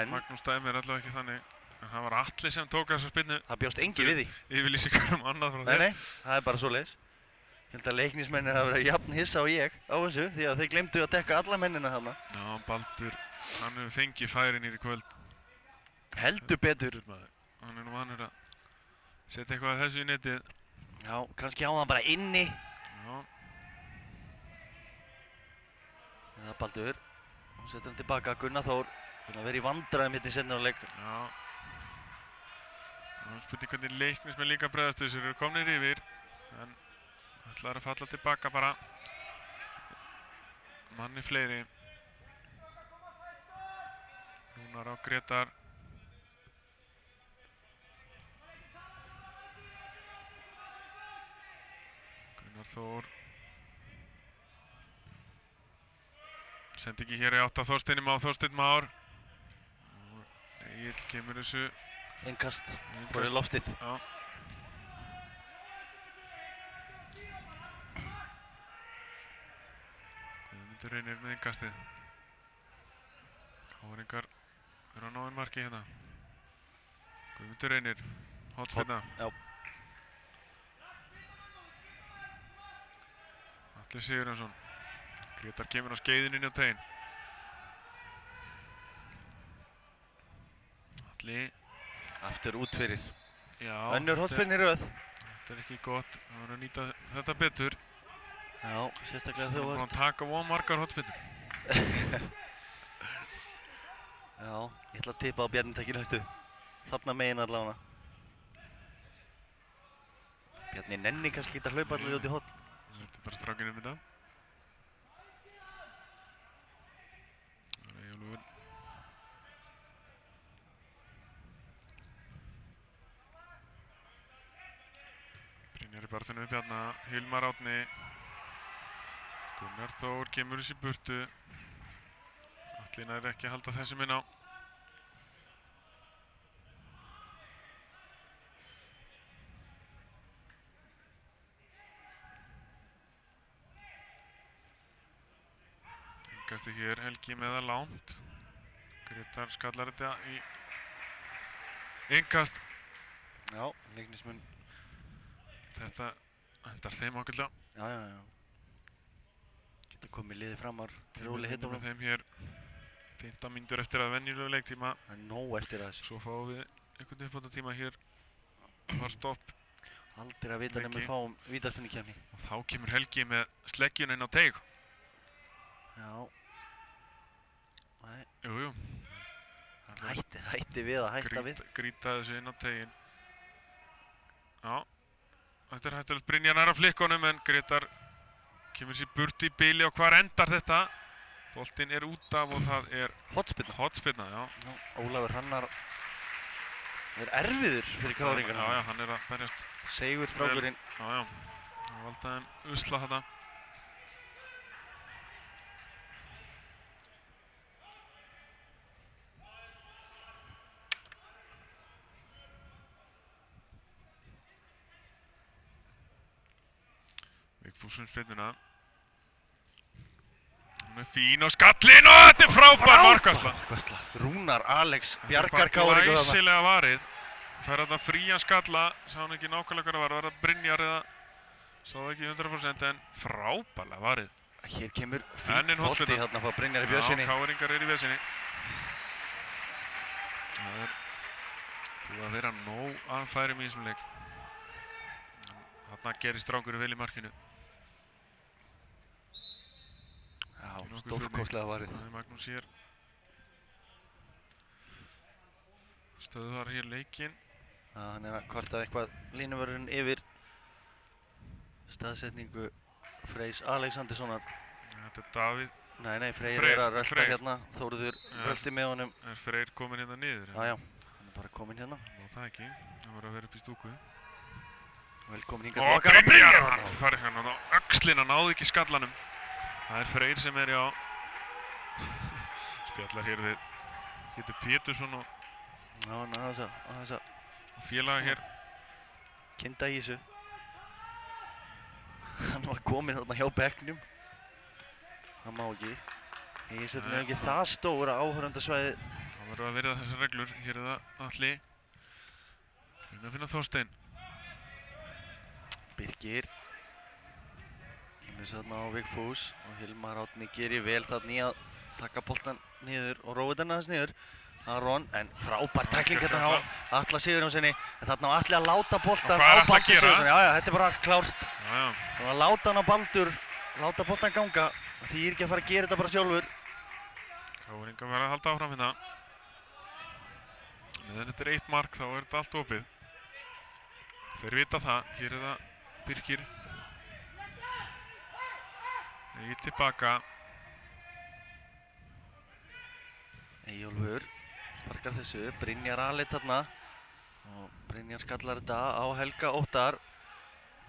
Magnús dæmi er allavega ekki þannig. En það var Atli sem tók þessa spyrnu. Það bjóst engi við því. Yfirlýsingar annað frá þér. Nei, það er bara svoleiðis. Ég held að leiknismennir hafa verið jafn hissa á ég á þessu því að þeir glemdu að dekka alla mennina þarna. Já, Baldur, hann hefur fengið færin í kvöld. Heldur betur. Hann er nú vanur að setja eitthvað af þessu í netið. Já, kannski á hann bara inni. Já. Það er Baldur. Hún setur hann tilbaka. Gunnar Þór. Þannig að vera í vandræðum hérna í seinni hálfleik. Já. Það er spurning hvernig leiknismenn líka bregðast þessu. Þeir eru komnir yfir. En ætlar að falla tilbaka bara. Manni fleiri. Rúnar á Grétar. Gunnar Þór. Sendi ekki hér í átt að Þorsteinum á Þorsteinn Már. Egill kemur þessu. Innkast. Fór í loftið. Já. Guðmundur Reynir með innkastið. Háringar eru að ná inn marki hérna. Guðmundur Reynir. Hornspyrna. Já. Atli Sigurjónsson. Grétar kemur á skeiðin inn á tegin. Atli. Aftur út fyrir. Já. Önnur hornspyrna í röð. Þetta er ekki gott. Það voru að nýta þetta betur. Já, sérstaklega Það þú voru varst. að taka von margar hornspyrnur. Já, ég ætla að tippa á Bjarni taki næstu. Þarna megin allavega. Bjarni nenni kannski ekki að hlaupa allir út í horn. Þetta er bara strákinn þetta. Það er Eyjólfur. Brynjar í barðinu við Bjarna. Hilmar Árni. Gunnar Þór kemur þessi burtu. Atli nær ekki að halda þessum inn á. Innkasti hér, Helgi með það langt. Grétar skallar þetta í innkast. Já, leiknismenn. Þetta endar þeim ákveðlega. Já. Geta komið liðið framar. Róli Tíminn hittum með þeim hér 15 mínútur eftir að venjulegu leiktíma. Það er nóg eftir þessu. Svo fáum við einhvern uppbótartíma hér. Var stopp Aldrei að vita nema Lengi. við fáum vítaspyrnukeppni. og þá kemur Helgi með sleggjun inn á teig. Já. Nei, Jú. hann hætti við að hætta við. Grýta þessu inn á tegin. Já. Þetta er hættulegt. Brynjar nær á flikkunum en Grétar kemur sér burtu í bili og hvar endar þetta? Boltinn er út af og það er Hornspyrna. hornspyrna, já. Já, Ólafur Hrannar er erfiður fyrir káringarna. Já, hann er að berjast. Segur strákurinn. Já. Það valda þeim usla þetta. Vigfússon spyrnuna. Hún er fín og skallinn og þetta er frábær markvarsla. Markvarsla. Rúnar Alex bjargar káringu þarna. Glæsilega varið. Fær þetta frían skalla, sá hann ekki nákvæmlega hvað það var það Brynjar eða sá það ekki 100% en frábærlega varið. Hér kemur Enn fín ein bolti hornspyrna. þarna frá Brynjari Já, Björnsyni. káringar eru í vesinni. Það er búið að vera nóg af færum í þessum leik. Þarna gerist strákurinn vel í markinu. Já, Nokkuð stórkostlega varið. Það er Magnús hér. Stöðvar hér leikinn. Hann er að kvarta eitthvað línuvörðurinn yfir staðsetningu Freys Alexanderssonar. Þetta er Davíð. Nei, Freyr Freyr, er að rölta Freyr. hérna. Þóruður rölti með honum. Er Freyr kominn hérna niður? Já, hann er bara kominn hérna. Má það ekki. Hann var að vera upp í stúku. Velkomin hingað Og til okkar. Brynjar! Hann fær hérna á öxlina, náði ekki skallanum. Það er Freyr sem er já. Spjallar hér við Pétur Pétursson og Já, hann aðeins að félaga hér. kynda í þessu. Hann var kominn þarna hjá bekknum. Það má ekki. Egilshöllin er ekki það stóra áhorfendasvæði. Það verður að virða þessar reglur. Hér er það Atli. Reyna að finna Þorsteinn. Birgir. Missa þarna á Vigfús og Hilmar Árni gerir vel þarna í að taka boltan niður og róa þetta aðeins niður. Aron, en frábær tækling hérna á Atla Sigurjónssoni, en þarna á Atli að láta boltan á Baldur Sigurðsson. Já, þetta er bara klárt. Og að láta hann á Baldur, láta boltan ganga, því ekki að fara að gera þetta bara sjálfur. KR verða að halda áfram hérna. Meðan þetta er 1 mark þá er þetta allt opið. Þeir vita það, hér er það Birkir. Í tilbaka. Eyjólfur sparkar þessu, Brynjar aðleitt þarna og Brynjar skallar þetta á Helga Óttar.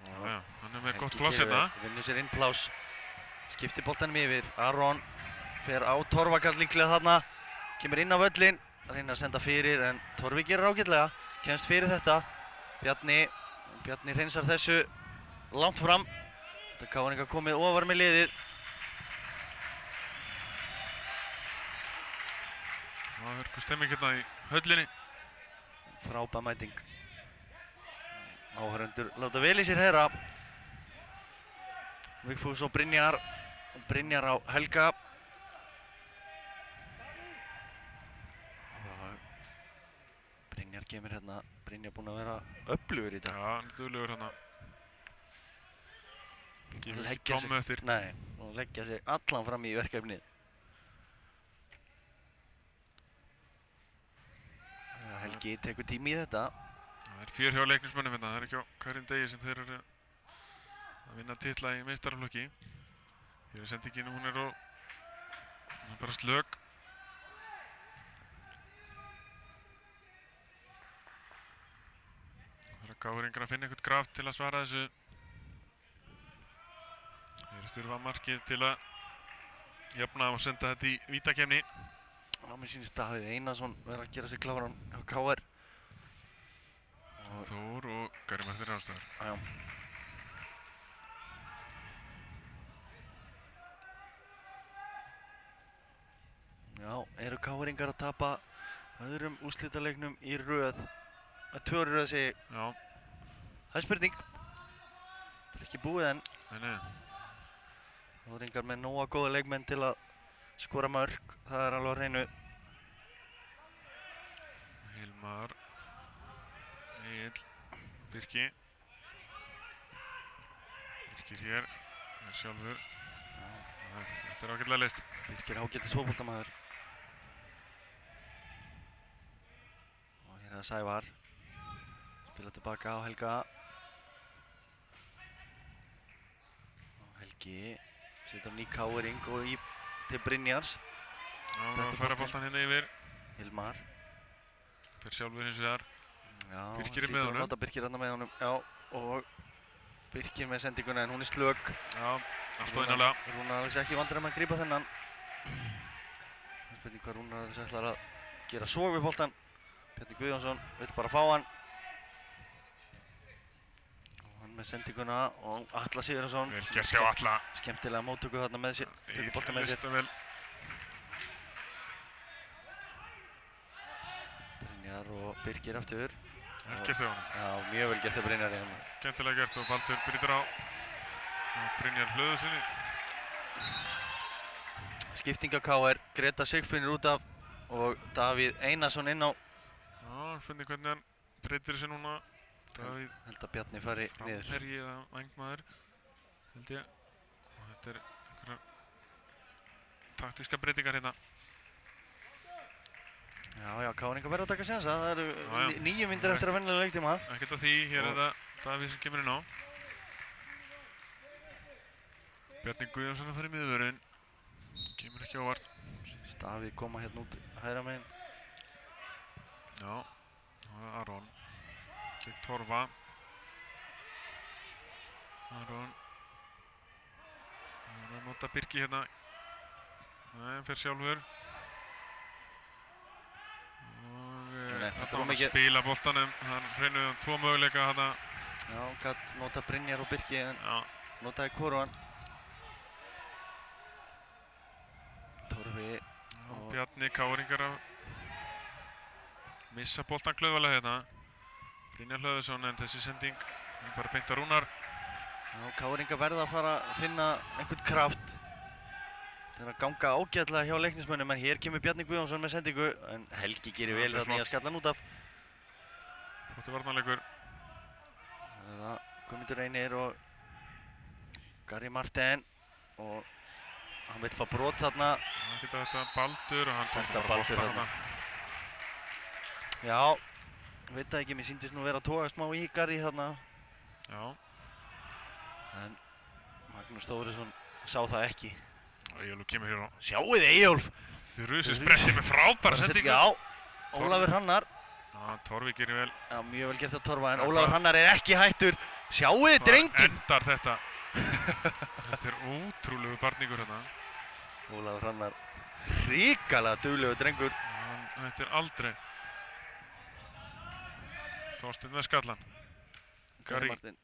Já, hann er með gott pláss hérna. Vinnur sér inn pláss, skiptir boltanum yfir. Aron fer á Torfakarl líklega þarna, kemur inn á völlinn, reynir að senda fyrir en Torfi gerir ágætlega, kemst fyrir þetta. Bjarni hreinsar þessu langt fram. Þetta KR komið ofar með liðið. Það er hörku stemming hérna í höllinni. Frábær mæting. Áhorfendur láta vel í sér heyra. Vigfús og Brynjar. Brynjar á Helga. Og Brynjar kemur hérna. Brynjar búinn að vera öflugur í dag. Já, hann er duglegur hérna. Leggja sig, nei, og leggja sig allan fram í verkefnið. Helgi tekur tími í þetta. Það er 4 hjá leiknismönnum hérna, það er ekki á hverjum degi sem þeir eru að vinna titla í meistaraflokki. Hér er sendingin, hún er bara slök. Það er að KR að finna einhvern graf til að svara þessu. Þeir þurfa markið til að jafna og senda þetta í vítakefni. Mér sýnist Davíð Einarsson vera að gera sig kláran hjá KR. Þór og Gary Martin Ráðstafur. Já. Já, eru KR-ingar að tapa öðrum úrslitaleiknum í röð? 2 röð segi ég. Já. Það er spurning. Það er ekki búið enn. Nei. KR-ingar með nóga góða leikmenn til að skora mörk, það er alveg á hreinu. Hilmar, Egill, Birkir hér, það er sjálfur. Þetta er ágætlega list. Birkir ágætis fótboltamaður. Og hér er það Sævar. Spila tilbaka á Helga. Og Helgi setur hann í KR-ing og til Brynjars. Já, það færa boltan hérna yfir. Hilmar. Fer sjálfur hins vegar. Já, Birkir er með honum. Nota Birkir hérna með honum. Já, og Birkir með sendinguna en hún er slök. Já, allt og einarlega. Rúnar Alex ekki vandræðum að grípa þennan. Það er spurning hvað Rúnar Alex ætlar að gera sog við boltan. Bjarni Guðjónsson vill bara fá hann. Og hann með sendinguna og Atla Sigurjónsson. Vel gert hjá Atla. Skemmtilega móttöku þarna með sér. Tekur boltan með sér. Vel. Brynjar og Birkir aftur. Vel gert hjá honum. Já, mjög vel gert hjá Brynjari. Skemmtilega gert og Baldur brýtur á. Og Brynjar hlöðu sinni. Skipting á KR. Greta Sigfinnur út af og Davíð Einarsson inn á. Já, spurning hvernig hann breytir þessu núna. Davíð held að Bjarni fari niður. Framherji eða vængmaður, held ég. Og þetta er einhverjar taktíska breytingar hérna. Já, KR verður að taka sénsa. Það eru 9 mínútur eftir að venjulega leiktíma. Ekkert af því, hér er það Davíð sem kemur inn á. Bjarni Guðjónsson að fara í miðvörðin. Kemur ekki á óvart. Davíð koma hérna út hægra megin. Já, það er Aron. Gegn Torfa. Aron nota Birki hérna. Nei, hann fer sjálfur. Og hann spila boltanum. Hann hreinu 2 möguleika hérna. Já, hann gætt nota Brynjar og Birki en notaði hvorugan. Torfi og Bjarni KR-ingar að missa boltan klaufalega hérna. Brynjar Hlöðursson en þessi sending bara beint að Rúnar. Já, Káringar verða að fara að finna einhvern kraft. Það er að ganga ágætlega hjá Leiknismönnum, en hér kemur Bjarni Guðjónsson með sendingu, en Helgi gerir vel þarna í að skalla hann út af. Flottur varnarleikur. Það er Guðmundur Reynir og Gary Martin og hann vill fá brot þarna. Það geta þetta Baldur og hann tók Þetta bara Baldur boltann þarna. Já, veit það ekki, mér sýndist nú vera að toga smá í Gary þarna. Já. En Magnús Þórisson sá það ekki. Eyjólfur kemur hér á Sjáuð Eyjólf! þrusi spretti með frábæra sendingu. Já, Ólafur Hrannar. Já, Torfi gerir vel. Já, mjög vel gert að Torfa, en Ólafur Hrannar er ekki hættur. Sjáuð drenginn! Endar þetta. Þetta er ótrúlegu barningur hérna. Ólafur Hrannar, hrikalega duglegur drengur. Hann hættir aldrei. Þorsteinn með skallan. Gary Martin.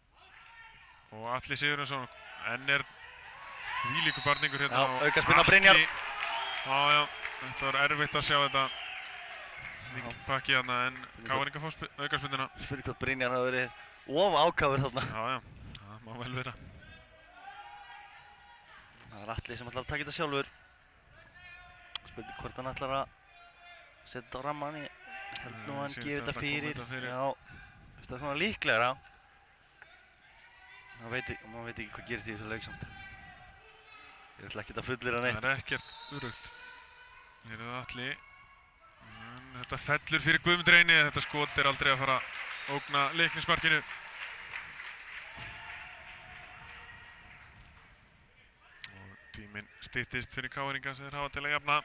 og Atli Sigurjónsson. Enn er þvílíkur barningur hérna. Já, og aukaspyrna Atli- Brynjar. Já, þetta var erfitt að sjá þetta. Mikið pakki hérna, en Káringar fá aukaspyrnuna. Spurði hvort Brynjar hafi verið of ákafur þarna. Já, það má vel vera. Það er Atli sem ætlar að taka þetta sjálfur. Spurði hvort hann ætlar að setja þetta á ramman. Ég held nú að hann Sýnist gefi ætla þetta að koma fyrir. þetta fyrir. Já, finnst það svona líklegra. Maður veit ekki hvað gerist í þessu leik samt. Ég ætla ekkert að fullyrða neitt. Það er ekkert örugt. Hér er það Atli. En þetta fellur fyrir Guðmundur Reyni. Þetta skot er aldrei að fara að ógna Leiknismarkinu. Og tíminn styttist fyrir Káringa sem þeir hafa til að jafna.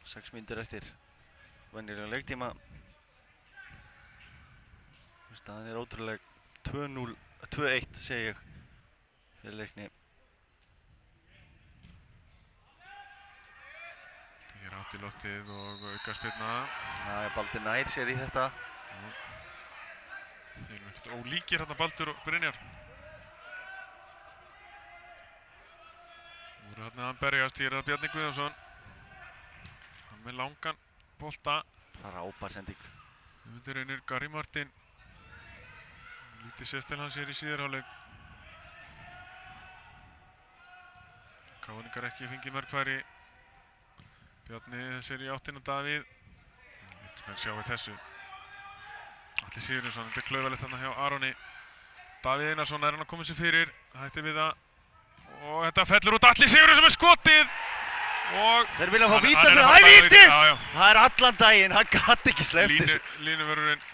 6 mínútur eftir venjulegan leiktíma. Staðan er ótrúleg 2-0, 2-1 segi ég fyrir Leikni. Hér átt í loftið og aukaspyrna. Baldur nær sér í þetta. Þeir eru ekkert ólíkir hérna Baldur og Brynjar. Voru hérna að berjast, hér er það Bjarni Guðjónsson. Hann með langan bolta. Frábær sending. Guðmundur Reynir, Gary Martin. Lítið sést til hans hér í síðari hálfleik. Káringar ekki fengið mörg færi. Bjarni þessir í áttina Davíð. Menn sjáum við þessu. Atli Sigurjónsson, þetta er klaufalegt þarna hjá Aroni. Davíð Einarsson er hann að koma sér fyrir. Hætti við það. Og þetta fellur út Atli Sigurjónsson með skotið. Og Þeir vilja fá víta hann er fyrir, að hæ fara víti! Já, já. Það er allan daginn, hann gat ekki sleppt þessu. Línuvörðurinn.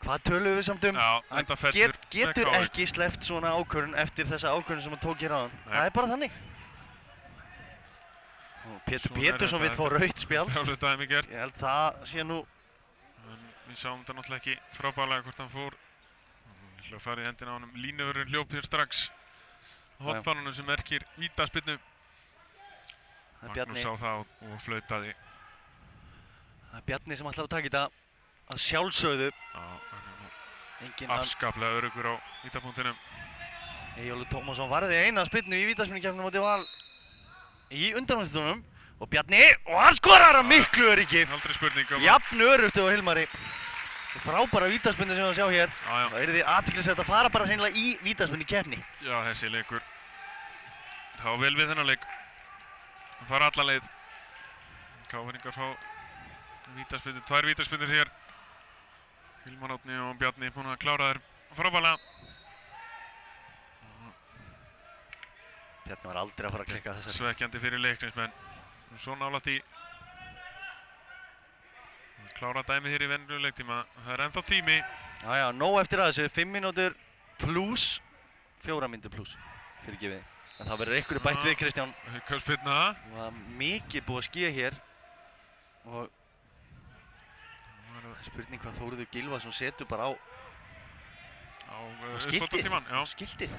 Hvað tölum við samt um? Já, Hann þetta fellur með getur KR. ekki sleppt svona ákvörðun eftir þessa ákvörðun sem hann tók hér áðan. Nei. Það er bara þannig. Og Pétur Svona er Pétursson þetta, vill fá rautt spjald. Þrjálfur dæmi gert. Ég held það sé nú. En við sjáum þetta náttúrulega ekki frábærlega hvort hann fór. Hann líklega að fara í hendina á honum. Línuvörðurinn hljóp hér strax. Hotfánunum sem merkir vítaspyrnu. Það er Magnús Bjarni, sá það og flautaði. það er Bjarni sem ætlar að taka þetta. Að sjálfsögðu. Já, hann er nú Enginn annar. afskaplega öruggur á vítapunktinum. Eyjólfur Tómasson varði eina spyrnu í vítaspyrnukeppninni á móti Val í undanúrslitunum. Og Bjarni, og hann skorar að miklu öryggi. Aldrei spurning um Jafn örugt og Hilmari. Frábæra vítaspyrnu sem við sjá hér. Já, Það er því athyglisvert að fara bara hreinlega í vítaspyrnukeppni. já, þessi leikur. Það var vel við þennan leik. Það fara alla leið. Káringar fá vítaspyrnu, 2 vítaspyrnur hér. Hilmar Árni og Bjarni búin að klára þær frábærlega. Bjarni var aldrei að fara að klikka þessari. Svekkjandi fyrir Leiknismenn. Svo nálægt í klára dæmið hér í venjulegu leiktíma. Það er ennþá tími. Já, nóg eftir að þessu. 5 mínútur pluss 4 mínútur pluss. Fyrirgefið. En það verður einhverju bætt við, Kristján. Haukaspyrna. Það var mikið búið að skeða hér. Og spurning hvað Þóruður Gylfason setur bara á Á skiltið. uppbótartímann, já. Skiltið.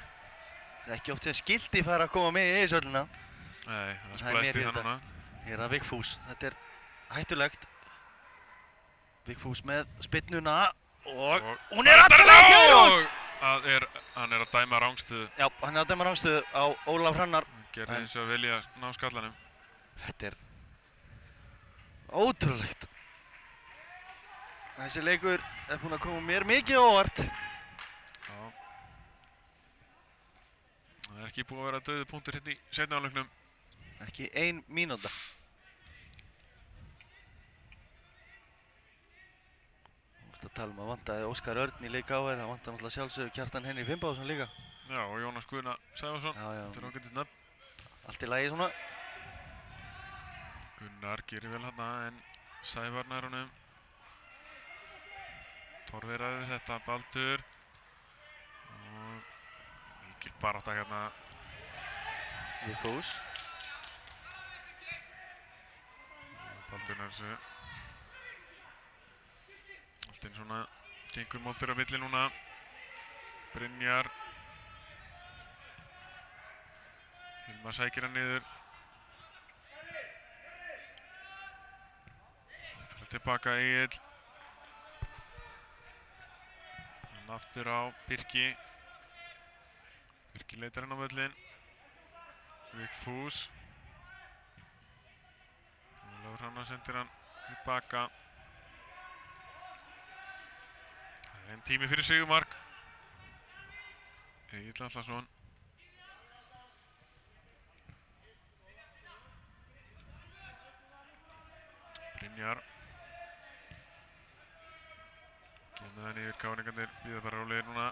Það er ekki oft þegar skiltið fara að koma með í Eiðsvöllina. Nei, það Það er splæst í mér það þetta. núna. Hér er það Vigfús. Þetta er hættulegt. Vigfús með spyrnuna og hún er allavega fjörut! Hann er að dæma rángstuðu. Já, hann er að dæma rángstöðu á Ólaf Hrannar. Gerði eins og að vilja ná skallanum. Þetta er ótrúlegt. Þessi leikur er búinn að koma mér mikið á óvart. Já. Það er ekki búið að vera dauður punktur hérna í seinni hálfleiknum. Ekki 1 mínúta. Þú veist að tala að vantaði Óskar Örn í leik KR, það vantaði náttúrulega sjálfsögðu Kjartan Henry Finnbogason líka. Já, og Jónas Guðna Sævarsson. Já. Þetta er ágætis nafn. Allt í lagi svona. Gunnar gerir vel hérna en Sævar nær honum. Torfi ræði þetta, Baldur. Og mikil barátta hérna. Vigfús. Baldur nær þessu. Allt einn svona gengur mótur á milli núna. Brynjar. Hilmar sækir hann niður. Fyrir tilbaka Egill. Hann aftur á Birki. Birki leitar hann á völlinn. Vigfús. Ólafur Hrannar sendir hann tilbaka. Það er einn tími fyrir sigurmark. Egill Atlason. Brynjar. Kemur það niður, káringarnir bíða bara rólegir núna.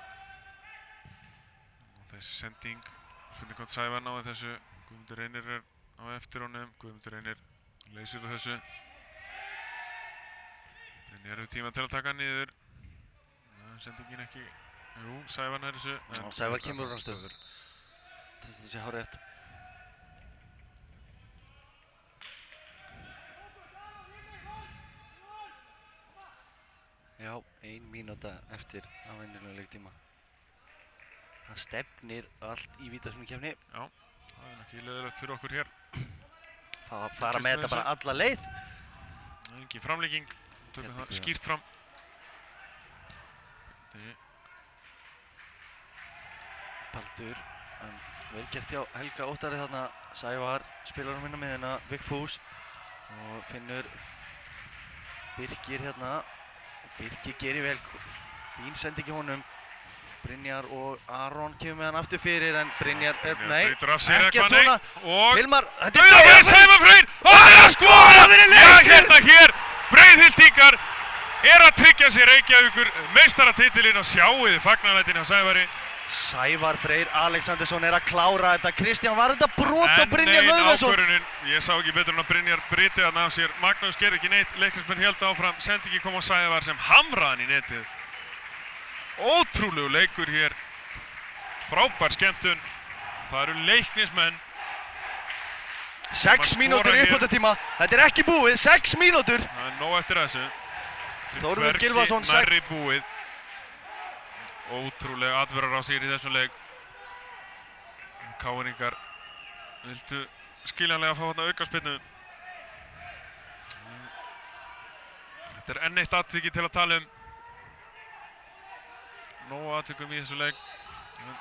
Og þessi sending, finnir hvort Sævar náði þessu. Guðmundur Reynir er á eftir honum. Guðmundur Reynir leysir úr þessu. Brynjar hefur tíma til að taka hann niður. Sendingin ekki, jú, Sævar nær þessu. Sævar kemur úr hann stöfur. Þess að þetta sé hárrétt. Já, 1 mínúta eftir á venjulegum leiktíma. Það stefnir allt í vítaspyrnukeppni. Já, það er ekki leiðilegt fyrir okkur hér. Fara með þetta bara alla leið. Það er engin framlíking, tökum það skýrt fram. Baldur, vel gert hjá Helga Óttari þarna. Sævar spilar minna með hérna Vigfús og finnur Birkir hérna. Birkir gerir vel, fín sendingi honum. Brynjar og Aron kemur með hann aftur fyrir en Brynjar, nei, ekkert svona. Hilmar, þetta er dauðafæri Sævar Freyr og það er að skora! Já, hérna hér, Breiðhyltingar er að tryggja sér Reykjavíkur meistaratitilinn og sjáuði fagnalætin á Sævari. Sævar Freyr Alexandersson er að klára þetta. Kristján, var þetta brot á Brynjar Hlöðversson? Ákvörðunin, ég sá ekki betur en að Brynjar bryti þarna af sér. Magnús gerði ekki neitt, leiknismenn héldu áfram, sendingi kom á Sævar sem hamraði hann í netið. Ótrúlegu leikur hér, frábær skemmtun. Það eru leiknismenn. 6 mínútur í uppbótartíma, þetta er ekki búið, 6 mínútur. Það er nóg eftir þessu. Þórður Gylfason, nærri búið. Ótrúlega atburðarásir í þessum leik. KR-ingar vildu skiljanlega fá þarna aukaspyrnu. Þetta er enn eitt atviki til að tala um. Nóg atvikum í þessu leik.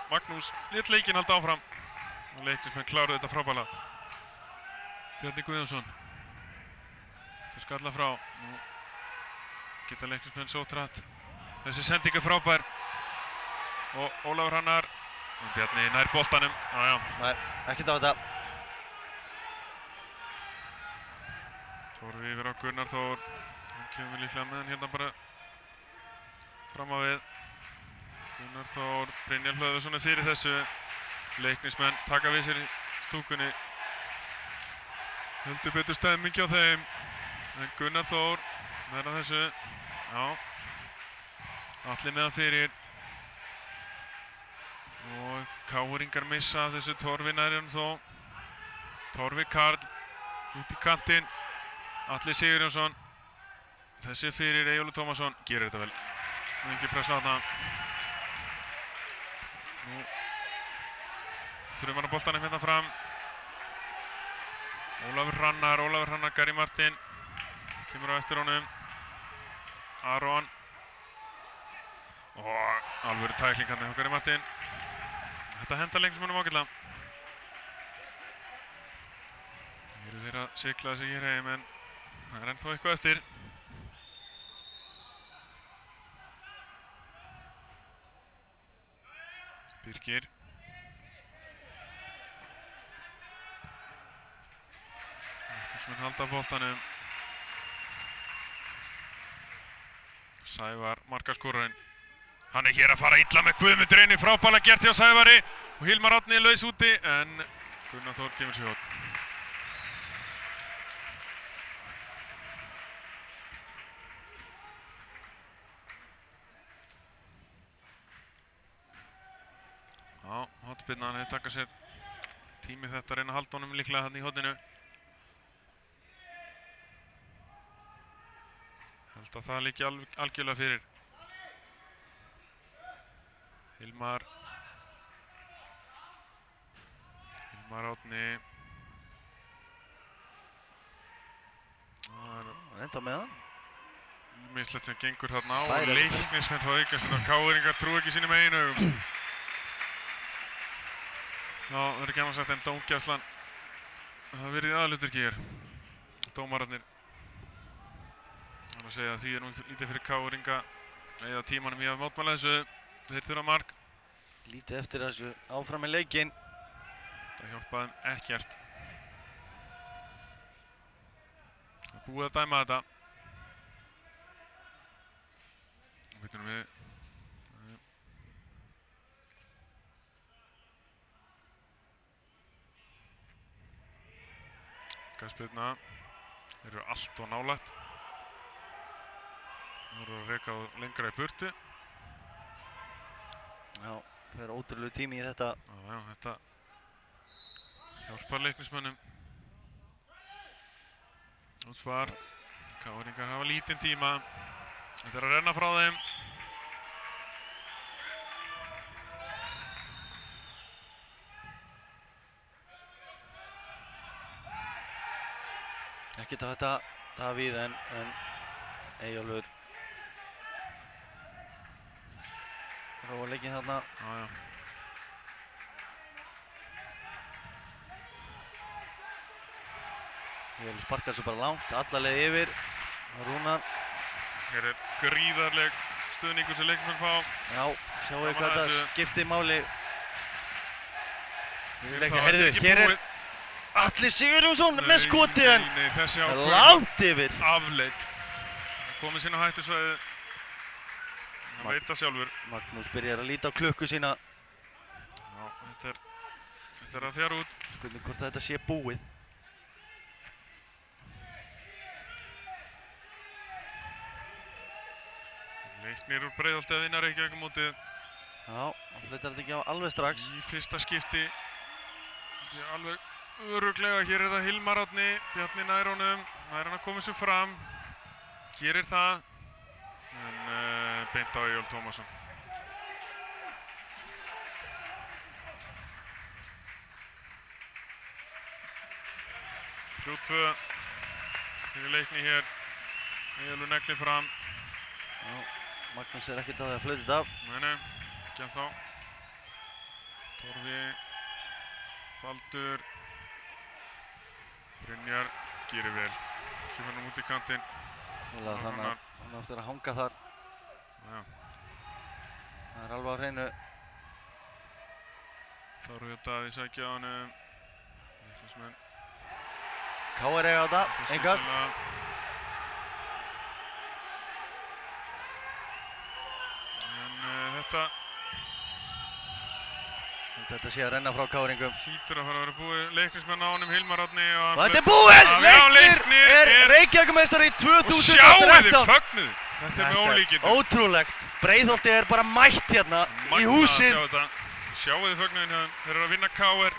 Magnús lét leikinn halda áfram. Og leiknismenn kláruðu þetta frábærlega. Bjarni Guðjónsson. Þetta skalla frá. Nú geta leiknismenn sótt hratt. Þessi sending er frábær. Og Ólafur Hrannar. Og Bjarni nær boltanum. Nei, ekkert á þetta. Torfi yfir á Gunnar Þór. Hann kemur líklega með hann hérna bara fram á við. Gunnar Þór, Brynjar Hlöðversson er fyrir þessu. Leiknismenn taka við sér í stúkunni. Heldur betur stemming hjá þeim. En Gunnar Þór með hann þessu. Já. Atli með hann fyrir. Og KR-ingar missa af þessu. Torfi nær hann þó. Torfi Karl út í kantinn. Atli Sigurjónsson. Þessi fyrir Eyjólfur Tómasson. Gerir þetta vel. Engi pressa á þarna. Nú þrjumar á boltanum hérna fram. Ólafur Hrannar, Gary Martin. Kemur á eftir honum. Aron. Og alvöru tækling hérna hjá Gary Martin. Þetta hendar leiknismönnum ágætlega. Þeir eru þeir að sigla sig hér heim en það er ennþá eitthvað eftir. Birkir. Leiknismenn halda boltanum. Sævar, markaskorarinn. Hann er hér að fara illa með Guðmundur Reynir, frábærlega gert hjá Sævari og Hilmar Árni er laus úti en Gunnar Þór kemur sér hótt. Já, hotspyrna, hann hefur takað sér tími þetta að reyna að halda honum líklega hann í hotinu. Held að það líki algjörlega fyrir. Hilmar Árni. Það er Ennþá með hann. ýmislegt sem gengur þarna á og Færi. Leiknismenn fá aukaspyrnu og KR-ingar trúa ekki sínum eigin augum. Já, það er gaman sagt en dómgæslan hafa verið í aðalhlutverki hér. Dómararnir. Þannig að segja að því er nú lítið fyrir KR-inga eða tímanum í að mótmæla þessu. Þeir þurfa mark. Lítið eftir þessu áfram í leikinn. Það hjálpaði þeim ekkert. Það er búið að dæma þetta. Veitum við. Gasspyrna. Þeir eru allt og nálægt. Þeir eru að reka lengra í burtu. Já, það er ótrúlegu tími í þetta. Já, þetta hjálpar Leiknismönnum. Útspar. KR-ingar hafa lítinn tíma. Þetta er að renna frá þeim. Ekkert af þetta Davíð en Eyjólfur róa leikinn þarna. Já. Eyjólfur sparkar svo bara langt, alla leið yfir. Rúnar. Hér er gríðarleg stuðningur sem Leiknismenn fá. Já, sjáu Gaman hvað að þetta þessu. skiptir máli. Það Heyrðu, ekki hér er búið. Atli Sigurjónsson með skotið en Nei, þessi ákvörðun langt yfir. afleitt. Það komið sín á hættusvæðið. Hann veit það sjálfur. Magnús byrjar að líta á klukku sína. Já, þetta er að fjara út. Spurning hvort þetta sé búið. Leiknir úr Breiðholti að vinna Reykjavíkurmótið Já, hann flautar þetta ekki á alveg strax. í fyrsta skipti. Þetta er alveg örugglega. Hér er það Hilmar Árni, Bjarni nær honum. Nær hann að koma sér fram. Gerir það. En beint á Eyjólf Tómasson. Þrjú-tvö fyrir Leikni hér. Eyjólfur neglir fram. Já, Magnús er ekkert að það að flauta þetta af. Nei, ekki ennþá. Torfi, Baldur, Brynjar, gerir vel. Kemur hann út í kantinn. Hann á eftir að hanga þar. Já, Það er alveg á hreinu. Torfi og Davíð sækja á honum. Leiknismenn. KR eiga þetta, engast. En þetta Þetta sé að renna frá KR-ingum. hlýtur að fara að vera búið. Leiknismenn á honum, Hilmar Árni og Þetta er búið! Já, Leiknir er Reykjavíkurmeistari í og sjáu þið 2013. fögnuð. Þetta er með ólíkindum. Ótrúlegt. Breiðholti er bara mætt hérna í húsið. Sjáu þið fögnuðin hjá þeim. Þeir eru að vinna KR.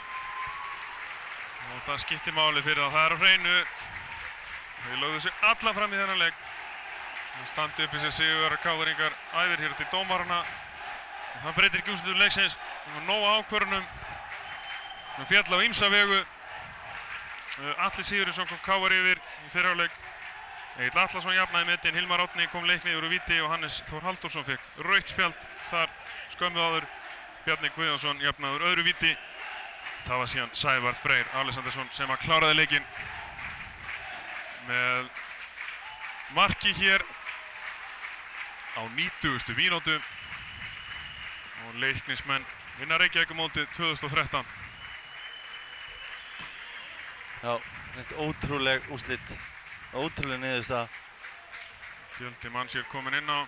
Og það skiptir máli fyrir það. Það er á hreinu. Þeir lögðu sig alla fram í þennan leik. Það standi uppi sem sigur að KR-ingar æðir hér til dómarana. En það breytir ekki úrslitum leiksins. Það var nóg ákvörðunum. Það féll á ýmsa vegu. Atli Sigurjónsson kom KR yfir í fyrri hálfleik. Egill Atlason jafnaði metin, Hilmar Árni kom Leikni yfir úr víti og Hannes Þór Halldórsson fekk rautt spjald þar skömmu áður. Bjarni Guðjónsson jafnaði úr öðru víti. Það var síðan Sævar Freyr Alessandarsson sem að kláraði leikinn með marki hér á 90. mínútu og Leiknismenn vinna Reykjavíkurmótið 2013. Já, þetta er ótrúleg úrslit. Ótrúleg niðurstaða. Fjöldi manns hér komin inn á.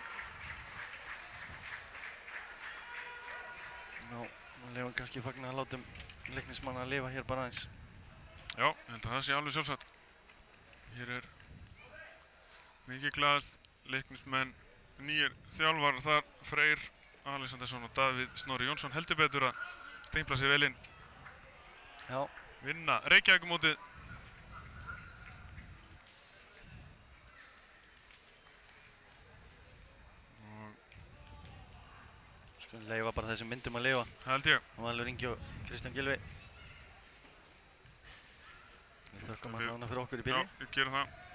Já, við lefum kannski fagna að látum Leiknismanna að lifa hér bara aðeins. Já, ég held að það sé alveg sjálfsagt. Hér er mikið glaðast. Leiknismenn, nýjir þjálfarar þar, Freyr Alexandersson og Davíð Snorri Jónsson heldur betur að steimpla sig vel inn. Já. Vinna Reykjavíkurmótið. Skulum leyfa bara þessum myndum að lifa. Það held ég. Og Valur Ingi og Kristján Gylfi. Við þökkum allavega fyrir okkur í byrjun. Já, við gerum það.